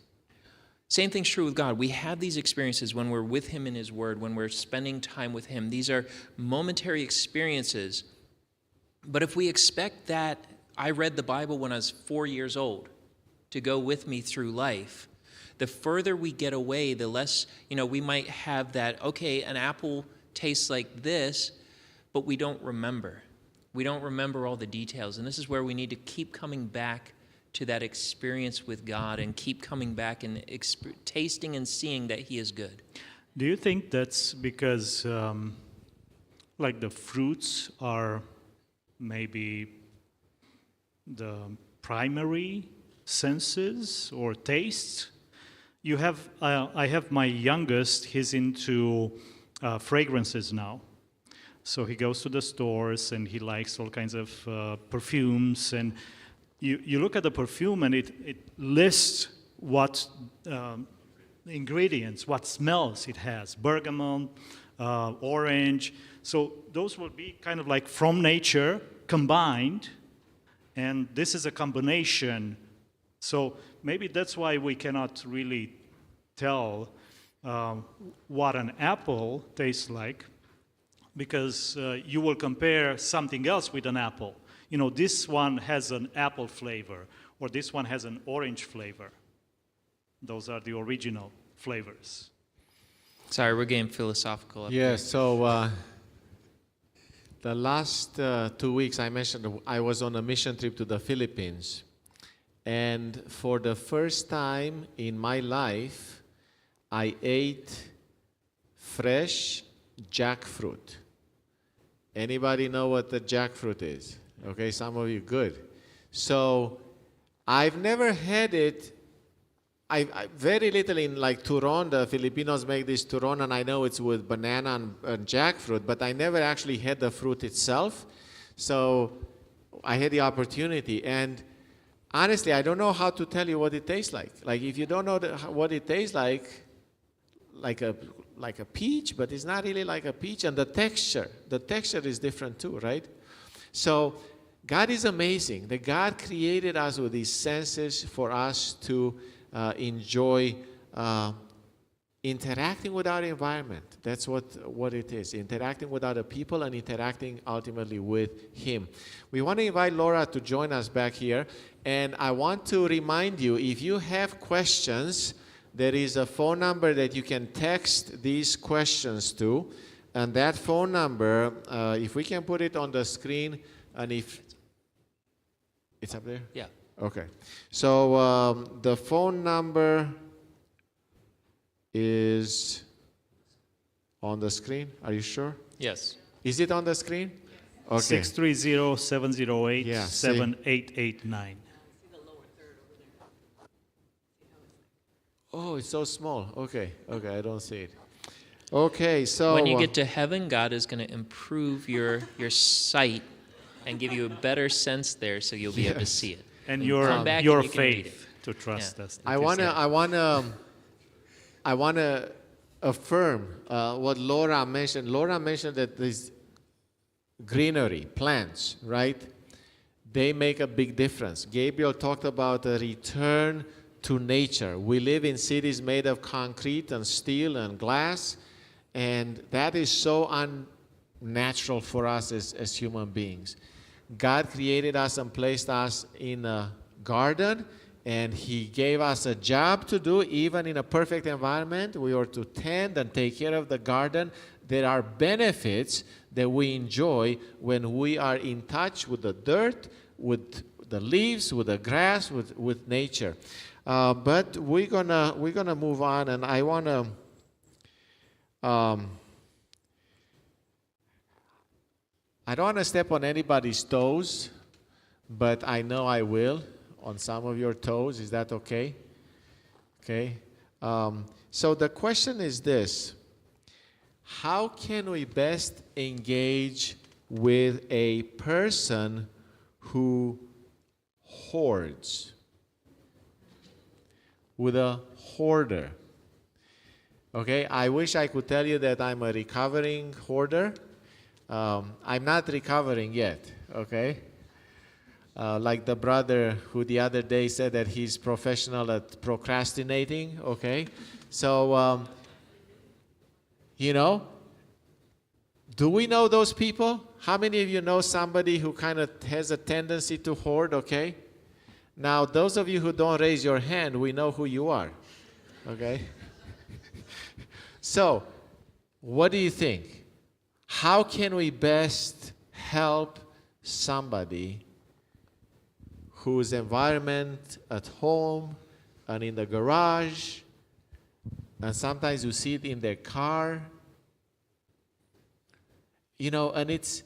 Same thing's true with God. We have these experiences when we're with Him in His Word, when we're spending time with Him. These are momentary experiences. But if we expect that, I read the Bible when I was 4 years old, to go with me through life, the further we get away, the less, we might have that, okay, an apple tastes like this, but we don't remember. We don't remember all the details. And this is where we need to keep coming back to that experience with God and keep coming back and tasting and seeing that He is good. Do you think that's because, like, the fruits are maybe the primary senses or tastes? I have my youngest, he's into fragrances now. So he goes to the stores and he likes all kinds of perfumes. And you look at the perfume and it lists what ingredients, what smells it has. Bergamot, orange. So those will be kind of like from nature combined. And this is a combination. So maybe that's why we cannot really tell what an apple tastes like, because you will compare something else with an apple. This one has an apple flavor, or this one has an orange flavor. Those are the original flavors. Sorry, we're getting philosophical up Yeah, here. so the last 2 weeks I mentioned I was on a mission trip to the Philippines. And for the first time in my life, I ate fresh jackfruit. Anybody know what the jackfruit is? Okay, some of you, good. So I've never had it. I very little in like turon. The Filipinos make this turon, and I know it's with banana and jackfruit, but I never actually had the fruit itself. So I had the opportunity, and honestly, I don't know how to tell you what it tastes like. Like if you don't know what it tastes like a peach, but it's not really like a peach, and the texture is different too, right? So God is amazing. That God created us with these senses for us to enjoy interacting with our environment. That's what it is, interacting with other people and interacting ultimately with Him. We want to invite Laura to join us back here, and I want to remind you, if you have questions, there is a phone number that you can text these questions to, and that phone number, if we can put it on the screen, and if it's up there? Yeah. Okay. So the phone number is on the screen. Are you sure? Yes. Is it on the screen? Okay. 630-708-7889. Oh, it's so small. Okay, I don't see it. Okay, so When you get to heaven, God is going to improve your sight and give you a better sense there so you'll be able to see it. And Come back your and you can read it. faith. to trust us. that I you wanna, said. I wanna affirm what Laura mentioned. Laura mentioned that this greenery, plants, right? They make a big difference. Gabriel talked about a return to nature. We live in cities made of concrete and steel and glass, and that is so unnatural for us as human beings. God created us and placed us in a garden, and He gave us a job to do, even in a perfect environment. We are to tend and take care of the garden. There are benefits that we enjoy when we are in touch with the dirt, with the leaves, with the grass, with nature. But we're gonna move on, and I wanna. I don't want to step on anybody's toes, but I know I will on some of your toes. Is that okay? Okay. So the question is this: how can we best engage with a person who hoards? With a hoarder. Okay, I wish I could tell you that I'm a recovering hoarder. I'm not recovering yet, okay? Like the brother who the other day said that he's professional at procrastinating, okay? So, do we know those people? How many of you know somebody who kind of has a tendency to hoard, okay? Now, those of you who don't raise your hand, we know who you are, okay? So, what do you think? How can we best help somebody whose environment at home and in the garage, and sometimes you see it in their car, and it's,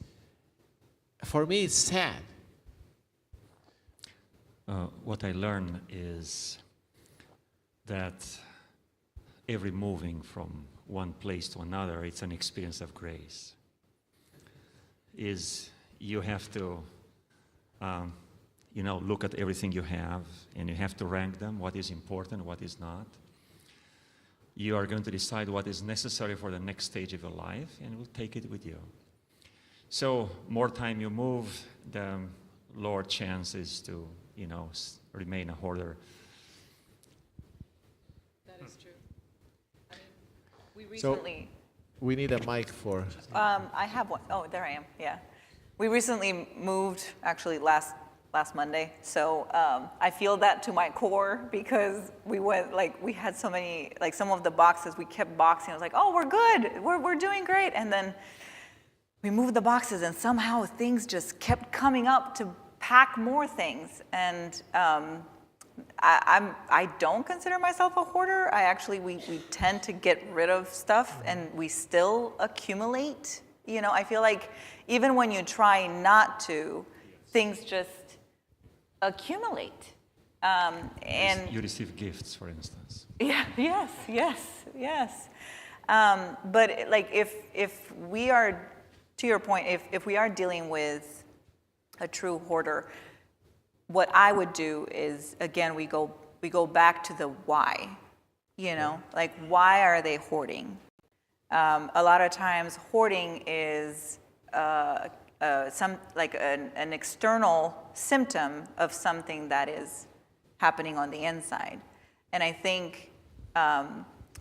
for me, it's sad. What I learned is that every moving from one place to another, it's an experience of grace. You have to, look at everything you have, and you have to rank them, what is important, what is not. You are going to decide what is necessary for the next stage of your life, and we'll take it with you. So, more time you move, the lower chance is to, remain a hoarder. That is true. I mean, we So- recently, We need a mic for. I have one. Oh, there I am. Yeah. We recently moved, actually last Monday. So I feel that to my core because we had so many, some of the boxes, we kept boxing. I was like, oh, we're good. We're doing great. And then we moved the boxes and somehow things just kept coming up to pack more things. And I don't consider myself a hoarder. we tend to get rid of stuff and we still accumulate. I feel like even when you try not to, things just accumulate. And You receive gifts, for instance. yeah, yes. But if we are, to your point, if we are dealing with a true hoarder, what I would do is, again, we go back to the why. Why are they hoarding? A lot of times, hoarding is an external symptom of something that is happening on the inside. And I think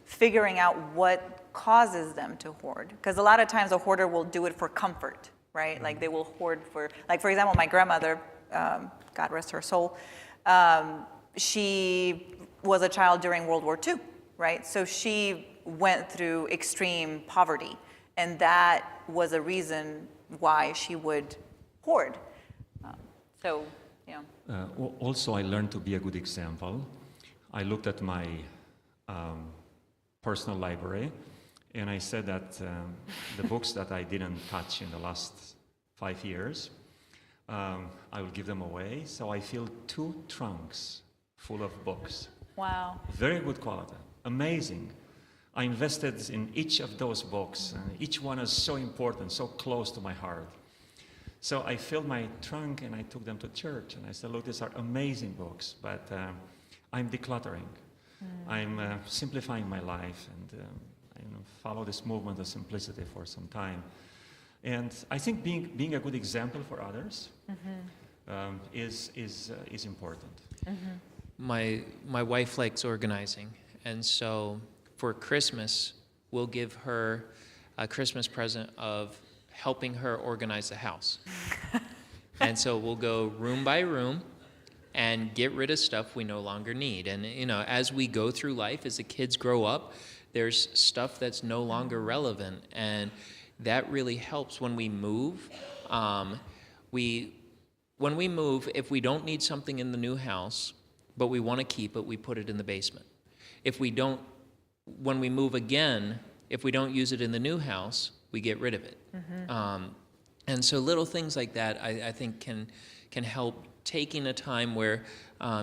figuring out what causes them to hoard, because a lot of times a hoarder will do it for comfort, right? Like they will hoard for example, my grandmother, God rest her soul, she was a child during World War II, right? So she went through extreme poverty, and that was a reason why she would hoard. Also, I learned to be a good example. I looked at my personal library, and I said that the books that I didn't touch in the last 5 years, I will give them away. So I filled 2 trunks full of books. Wow. Very good quality, amazing. I invested in each of those books, and each one is so important, so close to my heart. So I filled my trunk and I took them to church, and I said, look, these are amazing books, but I'm decluttering. I'm simplifying my life, and I follow this movement of simplicity for some time. And I think being a good example for others is important. My wife likes organizing, and so for Christmas, we'll give her a Christmas present of helping her organize the house. And so we'll go room by room and get rid of stuff we no longer need. And as we go through life, as the kids grow up, there's stuff that's no longer relevant, and that really helps when we move. When we move, if we don't need something in the new house, but we want to keep it, we put it in the basement. When we move again, if we don't use it in the new house, we get rid of it. And so little things like that, I think, can help, taking a time where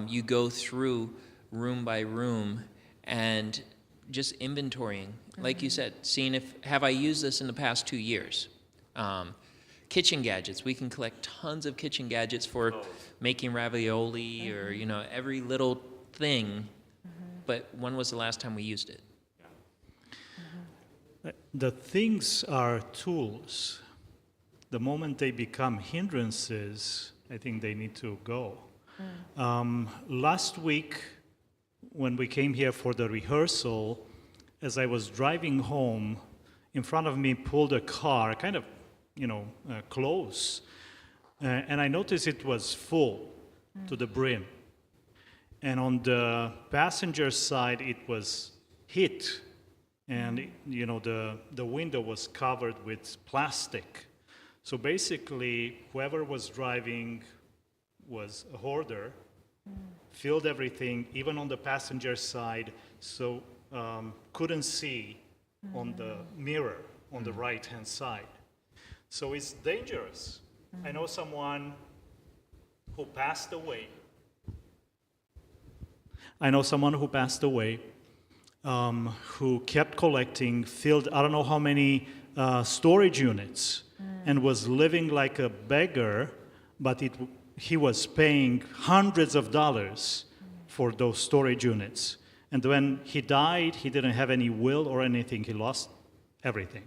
you go through room by room and just inventorying. Like you said, seeing have I used this in the past 2 years? Kitchen gadgets. We can collect tons of kitchen gadgets for making ravioli or, every little thing. But when was the last time we used it? The things are tools. The moment they become hindrances, I think they need to go. Last week, when we came here for the rehearsal, as I was driving home, in front of me pulled a car, kind of, close. And I noticed it was full to the brim. And on the passenger side, it was hit. And, the window was covered with plastic. So basically, whoever was driving was a hoarder, filled everything, even on the passenger side, so couldn't see on the mirror on the right-hand side. So it's dangerous. I know someone who passed away. Who kept collecting, filled I don't know how many storage units, and was living like a beggar, but he was paying hundreds of dollars for those storage units. And when he died, he didn't have any will or anything. He lost everything.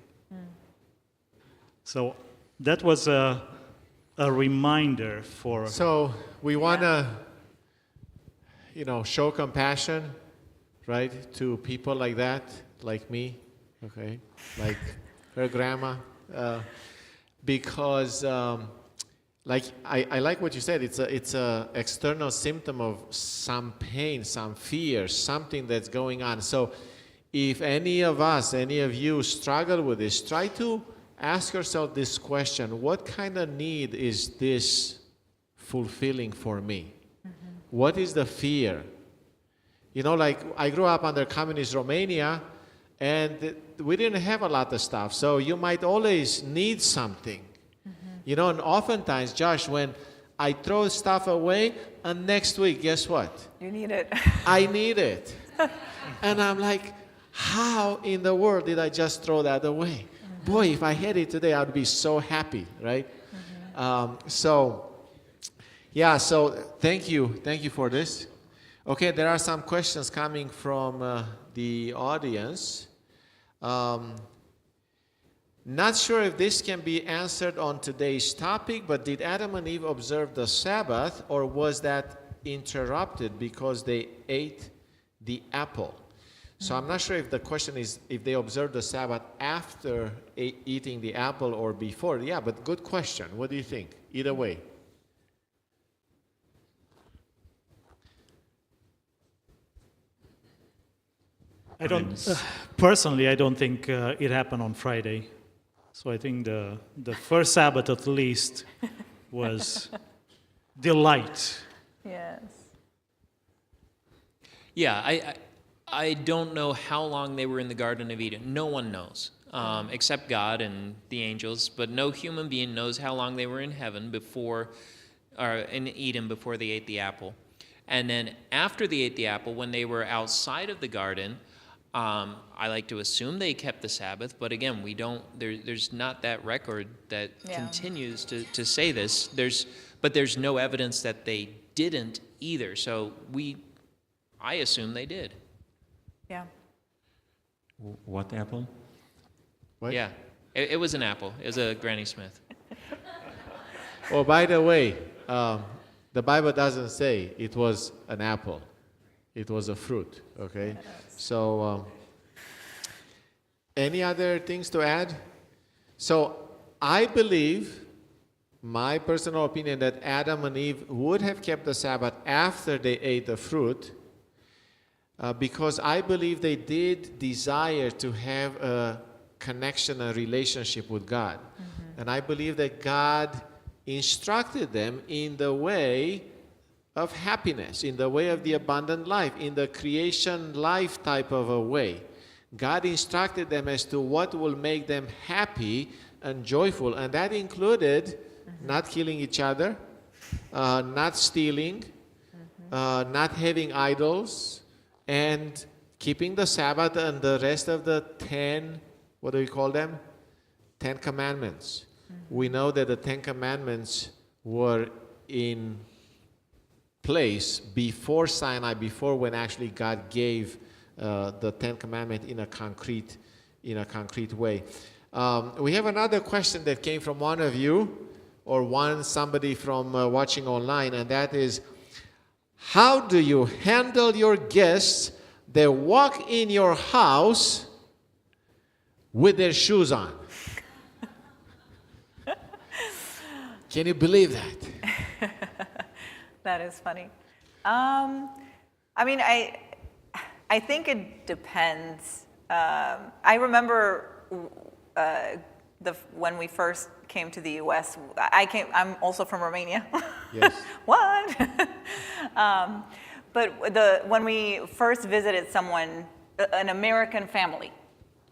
So that was a reminder for... So we want to, show compassion, right, to people like that, like me, okay, like her grandma, because I like what you said. It's a external symptom of some pain, some fear, something that's going on. So if any of you struggle with this, try to ask yourself this question: what kind of need is this fulfilling for me? What is the fear? Like I grew up under communist Romania, and we didn't have a lot of stuff. So you might always need something. And oftentimes, Josh, when I throw stuff away, and next week, guess what? You need it. I need it. And I'm like, how in the world did I just throw that away? Boy, if I had it today, I would be so happy, right? So thank you for this. Okay, there are some questions coming from the audience. Not sure if this can be answered on today's topic, but did Adam and Eve observe the Sabbath, or was that interrupted because they ate the apple? So I'm not sure if the question is if they observed the Sabbath after eating the apple or before. Yeah, but good question. What do you think? Either way. Personally, I don't think it happened on Friday. So I think the first Sabbath at least was delight. Yes. Yeah, I don't know how long they were in the Garden of Eden. No one knows, except God and the angels. But no human being knows how long they were in heaven or in Eden before they ate the apple. And then after they ate the apple, when they were outside of the garden, I like to assume they kept the Sabbath. But again, we don't. There's not that record that continues to say this. But there's no evidence that they didn't either. So I assume they did. Yeah. What apple? What? Yeah, it was an apple. It was a Granny Smith. Oh, by the way, the Bible doesn't say it was an apple. It was a fruit, okay? So, any other things to add? So, I believe, my personal opinion, that Adam and Eve would have kept the Sabbath after they ate the fruit, because I believe they did desire to have a connection, a relationship with God. And I believe that God instructed them in the way of happiness, in the way of the abundant life, in the creation life type of a way. God instructed them as to what will make them happy and joyful, and that included not killing each other, not stealing, not having idols, and keeping the Sabbath and the rest of the 10, what do we call them? 10 Commandments. We know that the 10 Commandments were in place before Sinai, before when actually God gave the 10 Commandments in a concrete way. We have another question that came from one of you, or somebody from watching online, and that is, how do you handle your guests that walk in your house with their shoes on? Can you believe that? That is funny. I mean, I think it depends. I remember when we first came to the U.S. I'm also from Romania. Yes. What? But when we first visited someone, an American family,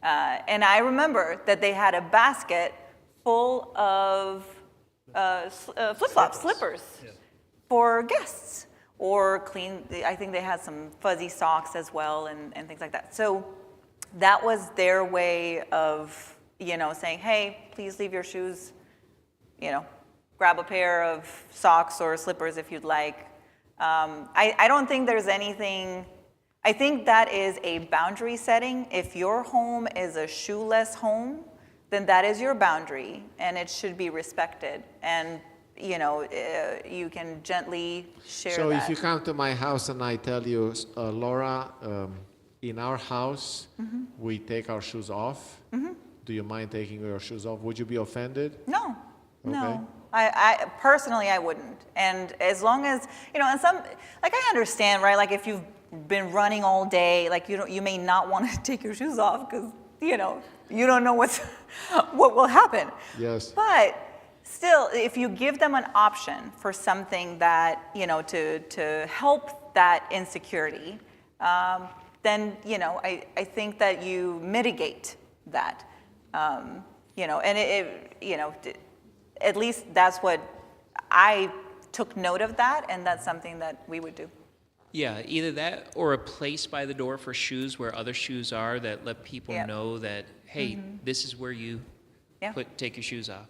and I remember that they had a basket full of flip-flops, slippers, for guests, or I think they had some fuzzy socks as well, and things like that. So that was their way of, saying, hey, please leave your shoes, grab a pair of socks or slippers if you'd like. I don't think there's anything, I think that is a boundary setting. If your home is a shoeless home, then that is your boundary, and it should be respected. And you can gently share So that. if you come to my house and I tell you, Laura, in our house, we take our shoes off. Do you mind taking your shoes off? Would you be offended? No, Okay. no. I personally, I wouldn't. And as long as, and some, like I understand, right? Like if you've been running all day, like you may not want to take your shoes off because, you don't know what will happen. Yes. But still, if you give them an option for something that, to help that insecurity, then, I think that you mitigate that. And at least that's what I took note of that, and that's something that we would do. Yeah, either that or a place by the door for shoes where other shoes are that let people Yeah. know that, hey, this is where you Yeah. take your shoes off.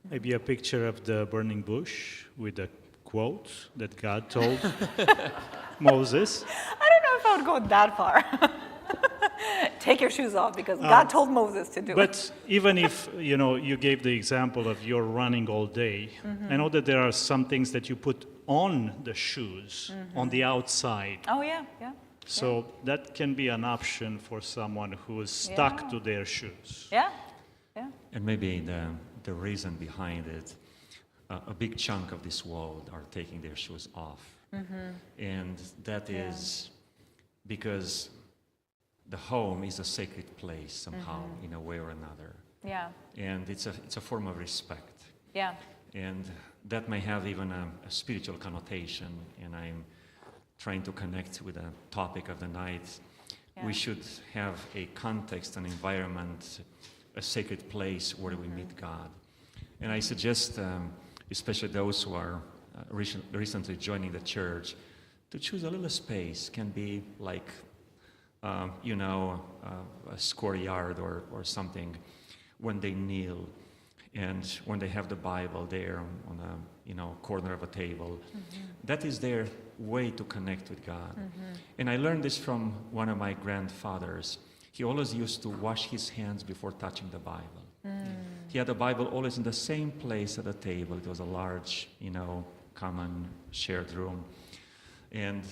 Maybe a picture of the burning bush with a quote that God told Moses. I don't know if I would go that far. Take your shoes off because God told Moses to do it. But even if, you gave the example of you're running all day, I know that there are some things that you put on the shoes, on the outside. Oh, yeah, yeah. So that can be an option for someone who is stuck Yeah. to their shoes. Yeah, yeah. And maybe the reason behind it, a big chunk of this world are taking their shoes off. And that is because the home is a sacred place somehow, in a way or another. Yeah, And it's a form of respect. yeah. And that may have even a spiritual connotation, and I'm trying to connect with the topic of the night. Yeah. We should have a context, an environment, a sacred place where we meet God. And I suggest, especially those who are recently joining the church, to choose a little space. Can be like, a square yard or something, when they kneel and when they have the Bible there corner of a table. That is their way to connect with God. And I learned this from one of my grandfathers. He always used to wash his hands before touching the Bible. He had the Bible always in the same place at the table. It was a large, common shared room. And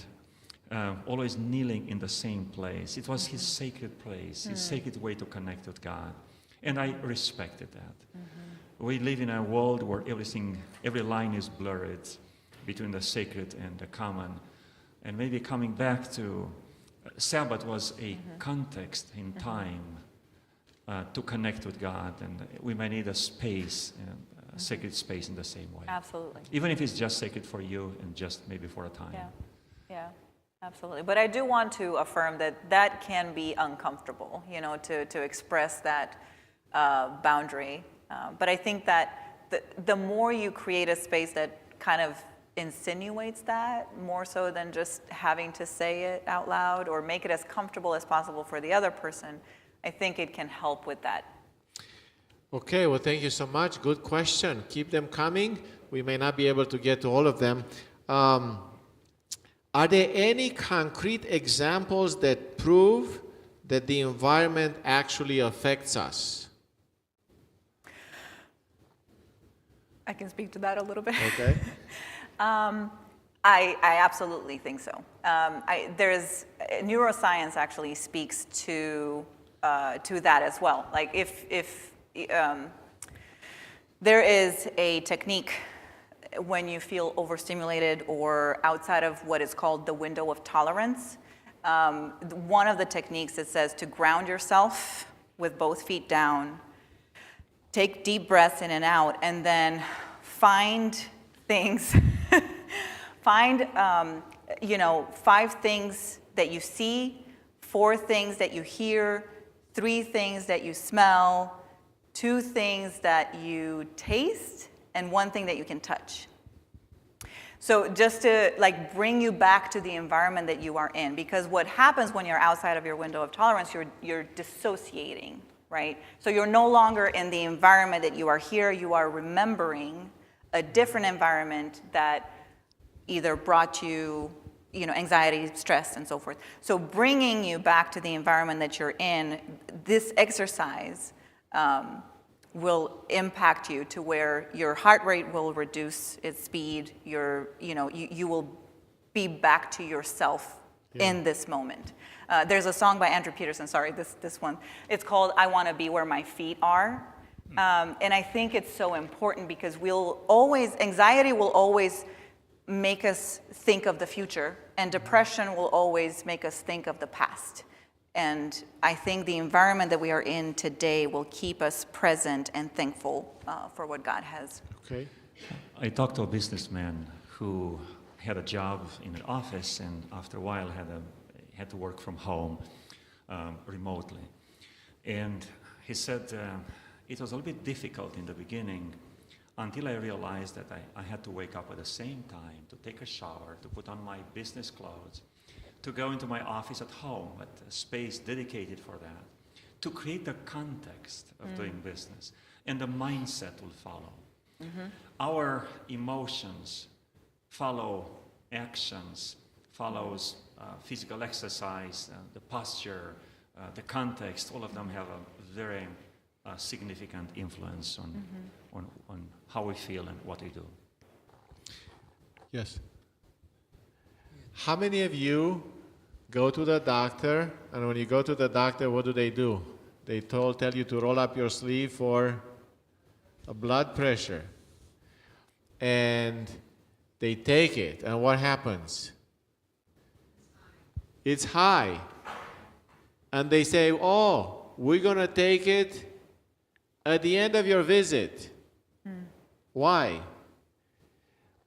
always kneeling in the same place. It was his sacred place, his sacred way to connect with God. And I respected that. We live in a world where every line is blurred between the sacred and the common. And maybe coming back to Sabbath was a context in time to connect with God, and we may need a space, a sacred space in the same way. Absolutely. Even if it's just sacred for you and just maybe for a time. Yeah, absolutely. But I do want to affirm that can be uncomfortable, to express that boundary. But I think that the more you create a space that kind of insinuates that, more so than just having to say it out loud or make it as comfortable as possible for the other person, I think it can help with that. Okay, well, thank you so much. Good question. Keep them coming. We may not be able to get to all of them. Are there any concrete examples that prove that the environment actually affects us? I can speak to that a little bit. Okay. I absolutely think so. There's neuroscience actually speaks to that as well. Like if there is a technique when you feel overstimulated or outside of what is called the window of tolerance. One of the techniques, it says to ground yourself with both feet down, take deep breaths in and out, and then find things, find 5 things that you see, 4 things that you hear, 3 things that you smell, 2 things that you taste, and 1 thing that you can touch. So just to bring you back to the environment that you are in, because what happens when you're outside of your window of tolerance, you're dissociating, right? So you're no longer in the environment that you are here, you are remembering a different environment that either brought you, anxiety, stress, and so forth. So bringing you back to the environment that you're in, this exercise will impact you to where your heart rate will reduce its speed. You will be back to yourself in this moment. There's a song by Andrew Peterson, sorry, this one. It's called I Want to Be Where My Feet Are. And I think it's so important because anxiety will always make us think of the future, and depression will always make us think of the past. And I think the environment that we are in today will keep us present and thankful for what God has. Okay. I talked to a businessman who had a job in an office, and after a while had to work from home remotely. And he said it was a little bit difficult in the beginning until I realized that I had to wake up at the same time, to take a shower, to put on my business clothes, to go into my office at home, at a space dedicated for that, to create the context of doing business. And the mindset will follow. Our emotions follow actions, follows physical exercise, the posture, the context. All of them have a very significant influence on how we feel and what we do. Yes. How many of you go to the doctor, and when you go to the doctor, what do? They tell you to roll up your sleeve for a blood pressure. And they take it, and what happens? It's high. And they say, oh, we're going to take it at the end of your visit. Why?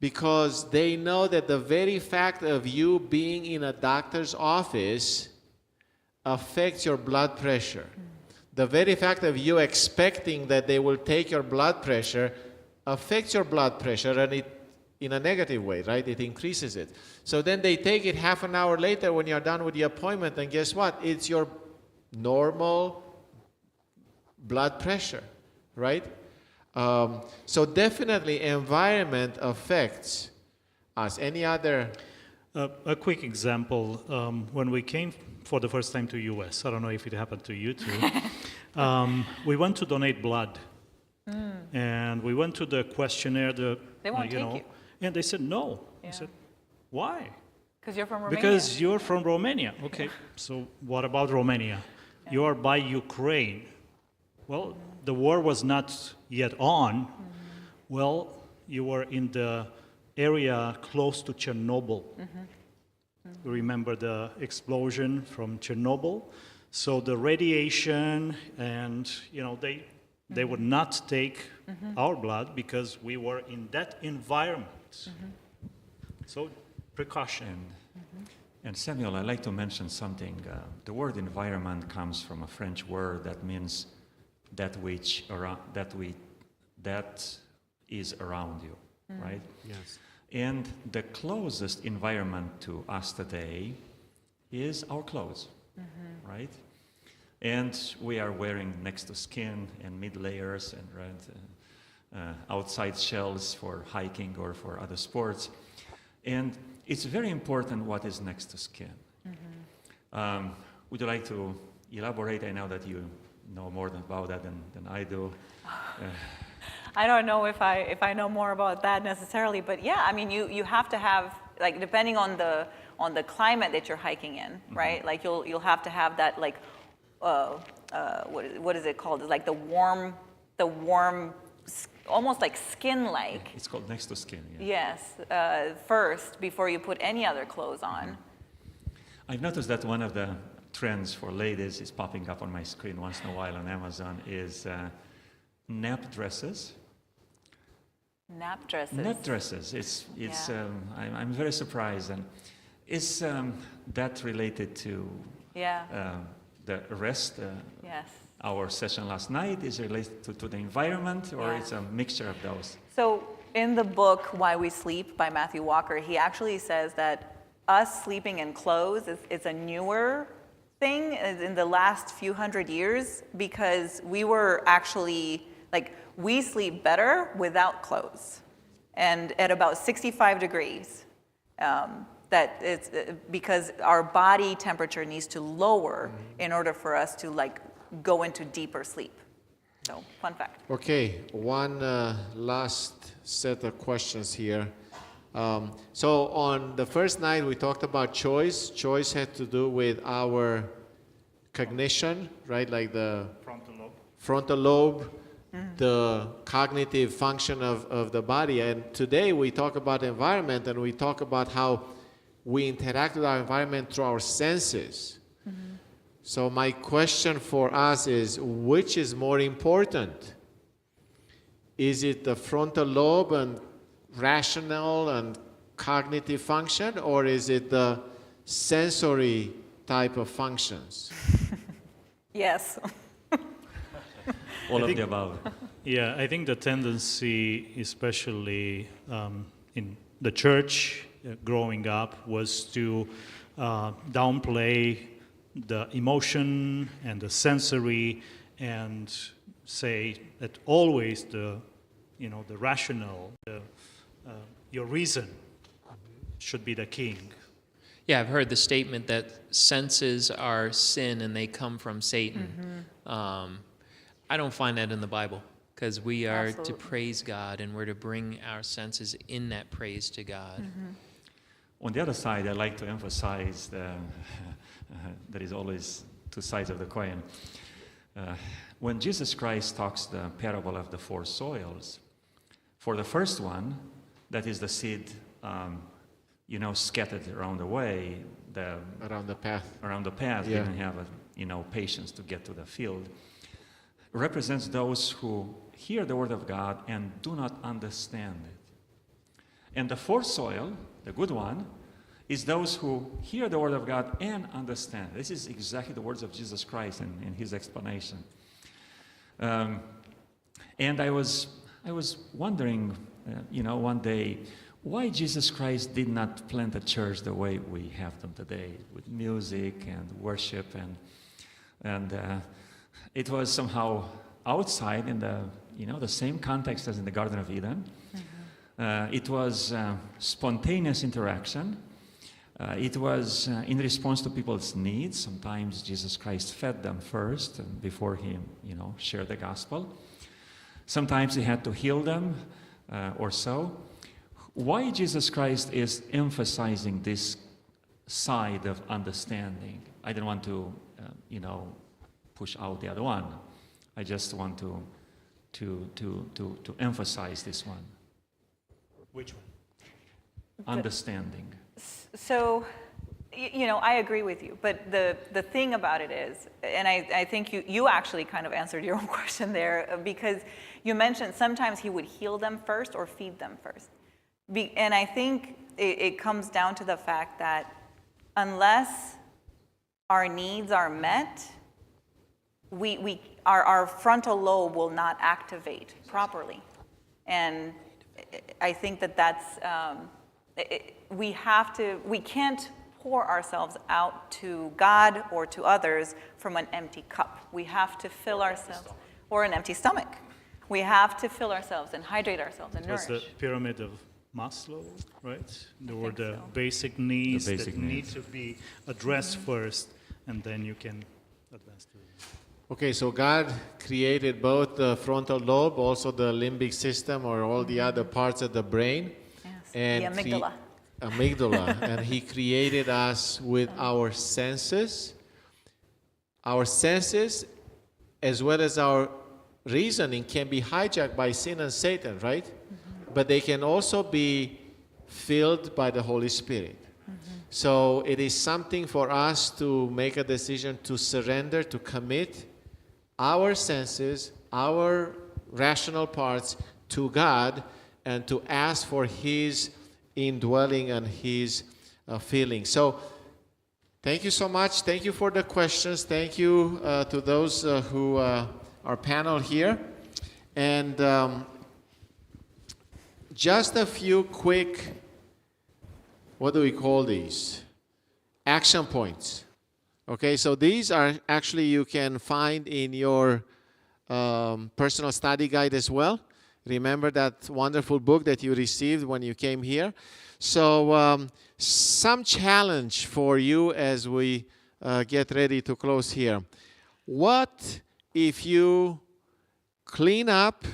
Because they know that the very fact of you being in a doctor's office affects your blood pressure. The very fact of you expecting that they will take your blood pressure affects your blood pressure, and it in a negative way, right? It increases it. So then they take it half an hour later when you're done with the appointment, and guess what? It's your normal blood pressure, right? So definitely environment affects us. Any other? A quick example, when we came for the first time to US, I don't know if it happened to you too, we went to donate blood. And we went to the questionnaire, They won't take you. and they said no. Yeah. I said, why? Because you're from Romania. Because you're from Romania. Okay, so what about Romania? You are by Ukraine. Well, the war was not yet on. Well, you were in the area close to Chernobyl. You remember the explosion from Chernobyl? So the radiation and, they would not take our blood because we were in that environment. So precaution. And Samuel, I'd like to mention something. The word environment comes from a French word that means that is around you, right? Yes. And the closest environment to us today is our clothes, right? And we are wearing next to skin and mid layers and outside shells for hiking or for other sports. And it's very important what is next to skin. Would you like to elaborate? I know that you know more about that than I do. I don't know if I know more about that necessarily, but yeah, I mean, you have to have, like, depending on the climate that you're hiking in, right? Like you'll have to have that, like, what is it called? It's like the warm, almost like skin-like. It's called next to skin. Yeah. Yes, first before you put any other clothes on. I've noticed that one of the trends for ladies is popping up on my screen once in a while on Amazon is nap dresses. Nap dresses. Nap dresses. It's. Yeah. I'm very surprised. And is that related to Yeah. the rest? Yes. Our session last night is related to the environment, or Yeah. it's a mixture of those? So in the book Why We Sleep by Matthew Walker, he actually says that us sleeping in clothes is a newer thing in the last few hundred years, because we were actually, like, we sleep better without clothes. And at about 65 degrees, that it's because our body temperature needs to lower in order for us to, like, go into deeper sleep. So, fun fact. Okay, one last set of questions here. So on the first night we talked about choice. Choice had to do with our cognition, right? Like the frontal lobe, the cognitive function of the body. And today we talk about environment, and we talk about how we interact with our environment through our senses. So my question for us is, which is more important? Is it the frontal lobe and rational and cognitive function, or is it the sensory type of functions? Yes. All of the above. Yeah, I think the tendency, especially in the church growing up, was to downplay the emotion and the sensory, and say that always the rational, your reason should be the king. Yeah, I've heard the statement that senses are sin and they come from Satan. I don't find that in the Bible, because we are to Absolutely. praise God, and we're to bring our senses in that praise to God. On the other side, I like to emphasize there is always two sides of the coin. When Jesus Christ talks the parable of the four soils, for the first one, that is the seed, scattered around the way, Around the path. yeah. Didn't have patience to get to the field, represents those who hear the word of God and do not understand it. And the fourth soil, the good one, is those who hear the word of God and understand. This is exactly the words of Jesus Christ in his explanation. And I was wondering, one day, why Jesus Christ did not plant a church the way we have them today, with music and worship, and it was somehow outside in the the same context as in the Garden of Eden. It was spontaneous interaction. It was in response to people's needs. Sometimes Jesus Christ fed them first before he, shared the gospel. Sometimes he had to heal them or so. Why Jesus Christ is emphasizing this side of understanding? I don't want to, push out the other one. I just want to emphasize this one. Which one? Understanding. So, I agree with you, but the thing about it is, and I think you actually kind of answered your own question there, because you mentioned sometimes he would heal them first or feed them first. And I think it comes down to the fact that unless our needs are met, our frontal lobe will not activate properly. And I think that's, we can't pour ourselves out to God or to others from an empty cup. We have to fill ourselves, or an empty stomach. We have to fill ourselves and hydrate ourselves and nourish. That's the pyramid of Maslow, right? There were the so. basic needs basic that needs. need to be addressed first, and then you can advance to Okay, so God created both the frontal lobe, also the limbic system, or all the other parts of the brain. Yes, And the amygdala. Amygdala. And he created us with our senses. Our senses, as well as our reasoning, can be hijacked by sin and Satan, right? But they can also be filled by the Holy Spirit. So it is something for us to make a decision to surrender, to commit our senses, our rational parts to God, and to ask for His indwelling and His filling. So thank you so much. Thank you for the questions. Thank you to those who are panel here. And just a few quick, what do we call these? Action points. Okay, so these are actually you can find in your personal study guide as well. Remember that wonderful book that you received when you came here. So some challenge for you as we get ready to close here. What if you clean up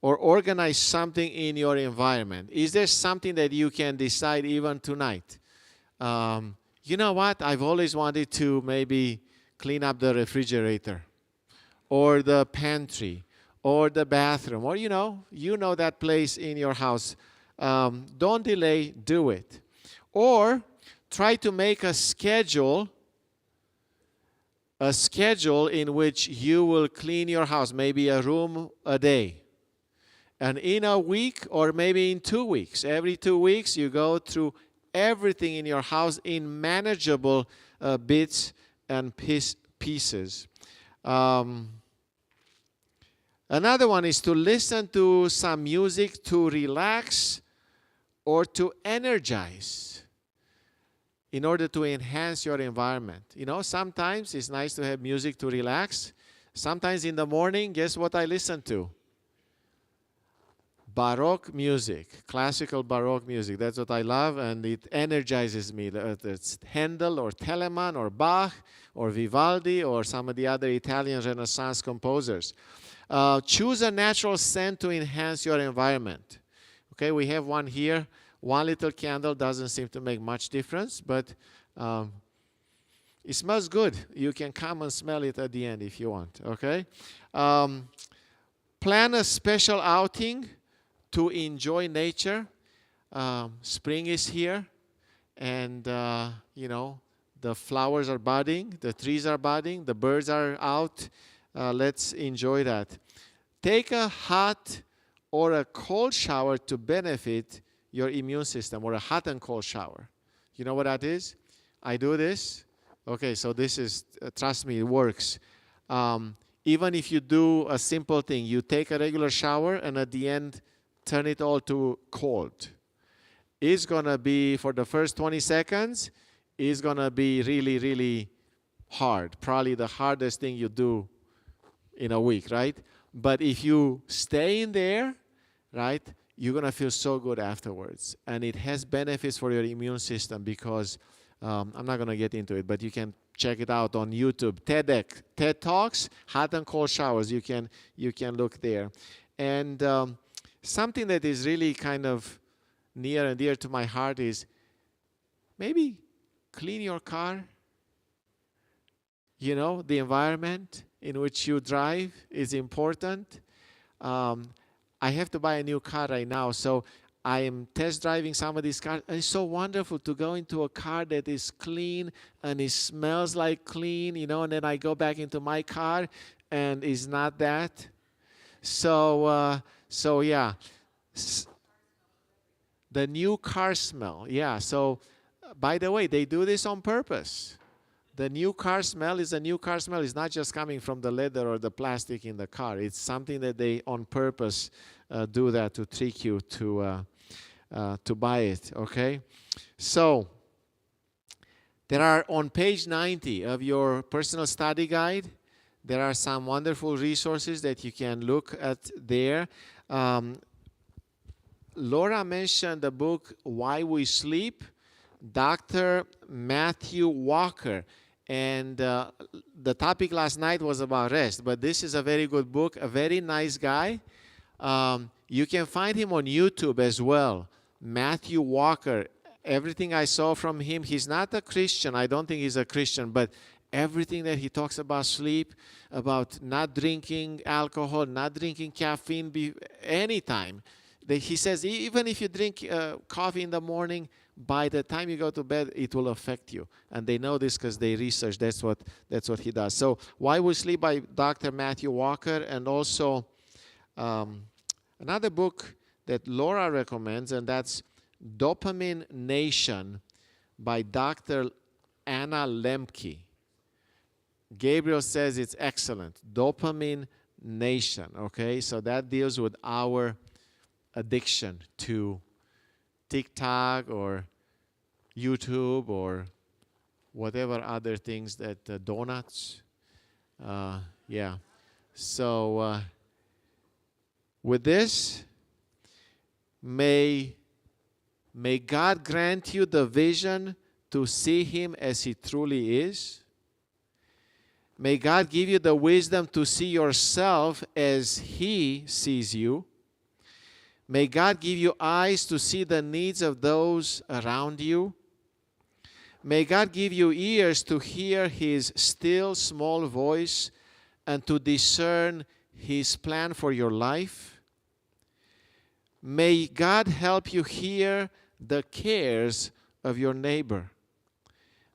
or organize something in your environment? Is there something that you can decide even tonight? You know what? I've always wanted to maybe clean up the refrigerator or the pantry or the bathroom, or you know that place in your house. Don't delay, do it. Or try to make a schedule in which you will clean your house, maybe a room a day. And in a week or maybe in 2 weeks, every 2 weeks you go through everything in your house in manageable bits and pieces. Another one is to listen to some music to relax or to energize in order to enhance your environment. Sometimes it's nice to have music to relax. Sometimes in the morning, guess what I listen to? Baroque music, classical Baroque music. That's what I love, and it energizes me. It's Handel or Telemann or Bach or Vivaldi or some of the other Italian Renaissance composers. Choose a natural scent to enhance your environment. Okay, we have one here. One little candle doesn't seem to make much difference, but it smells good. You can come and smell it at the end if you want, okay? Plan a special outing to enjoy nature. Spring is here, and the flowers are budding, the trees are budding, the birds are out. Let's enjoy that. Take a hot or a cold shower to benefit your immune system, or a hot and cold shower. You know what that is? I do this. Okay, so this is, trust me, it works. Even if you do a simple thing, you take a regular shower and at the end, turn it all to cold. It's going to be, for the first 20 seconds, it's going to be really, really hard. Probably the hardest thing you do in a week, right? But if you stay in there, right, you're going to feel so good afterwards. And it has benefits for your immune system because I'm not going to get into it, but you can check it out on YouTube. TED Talks, hot and cold showers. You can look there. And something that is really kind of near and dear to my heart is maybe clean your car. You know, the environment in which you drive is important. I have to buy a new car right now, so I am test driving some of these cars. And it's so wonderful to go into a car that is clean and it smells like clean, you know, and then I go back into my car and it's not that. So yeah. The new car smell, yeah. So, by the way, they do this on purpose. The new car smell is a new car smell. It's not just coming from the leather or the plastic in the car. It's something that they on purpose do that to trick you to buy it, okay? So, there are on page 90 of your personal study guide, there are some wonderful resources that you can look at there. Laura mentioned the book Why We Sleep, Dr. Matthew Walker. And the topic last night was about rest, but this is a very good book, a very nice guy. You can find him on YouTube as well, Matthew Walker. Everything I saw from him, he's not a Christian. I don't think he's a Christian, but everything that he talks about sleep, about not drinking alcohol, not drinking caffeine anytime. He says even if you drink coffee in the morning, by the time you go to bed, it will affect you. And they know this because they research. That's what he does. So Why We Sleep by Dr. Matthew Walker, and also another book that Laura recommends, and that's Dopamine Nation by Dr. Anna Lemke. Gabriel says it's excellent. Dopamine Nation, okay? So that deals with our addiction to TikTok or YouTube or whatever other things that donuts. Yeah. So with this, may God grant you the vision to see Him as He truly is. May God give you the wisdom to see yourself as He sees you. May God give you eyes to see the needs of those around you. May God give you ears to hear His still small voice and to discern His plan for your life. May God help you hear the cares of your neighbor.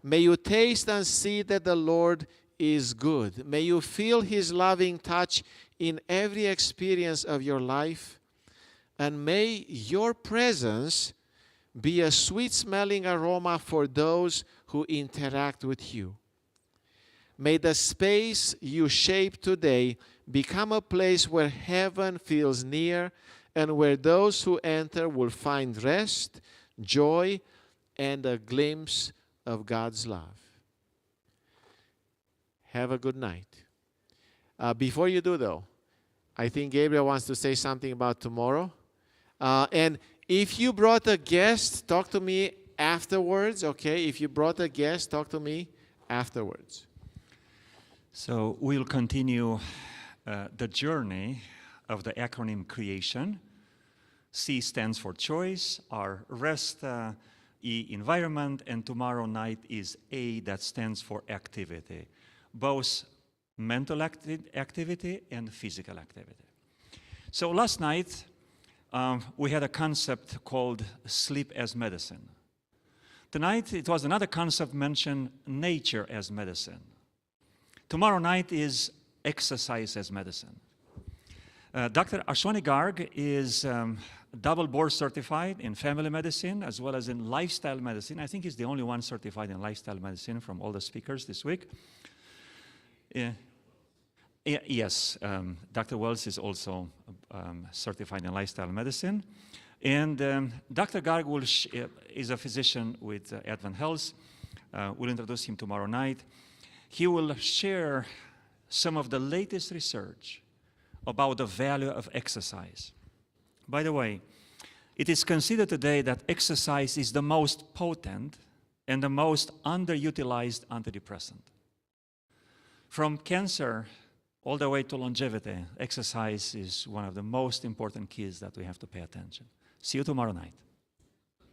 May you taste and see that the Lord is good. May you feel His loving touch in every experience of your life. And may your presence be a sweet-smelling aroma for those who interact with you. May the space you shape today become a place where heaven feels near and where those who enter will find rest, joy, and a glimpse of God's love. Have a good night. Before you do, though, I think Gabriel wants to say something about tomorrow. And if you brought a guest, talk to me afterwards, okay? If you brought a guest, talk to me afterwards. So we'll continue the journey of the acronym CREATION. C stands for choice, R rest, E environment, and tomorrow night is A that stands for activity, both mental activity and physical activity. So last night, we had a concept called sleep as medicine. Tonight, it was another concept mentioned, nature as medicine. Tomorrow night is exercise as medicine. Dr. Ashwani Garg is double board certified in family medicine as well as in lifestyle medicine. I think he's the only one certified in lifestyle medicine from all the speakers this week. Yes, Dr. Wells is also certified in lifestyle medicine. And Dr. Garg is a physician with Advent Health. We'll introduce him tomorrow night. He will share some of the latest research about the value of exercise. By the way, it is considered today that exercise is the most potent and the most underutilized antidepressant. From cancer all the way to longevity, exercise is one of the most important keys that we have to pay attention. See you tomorrow night.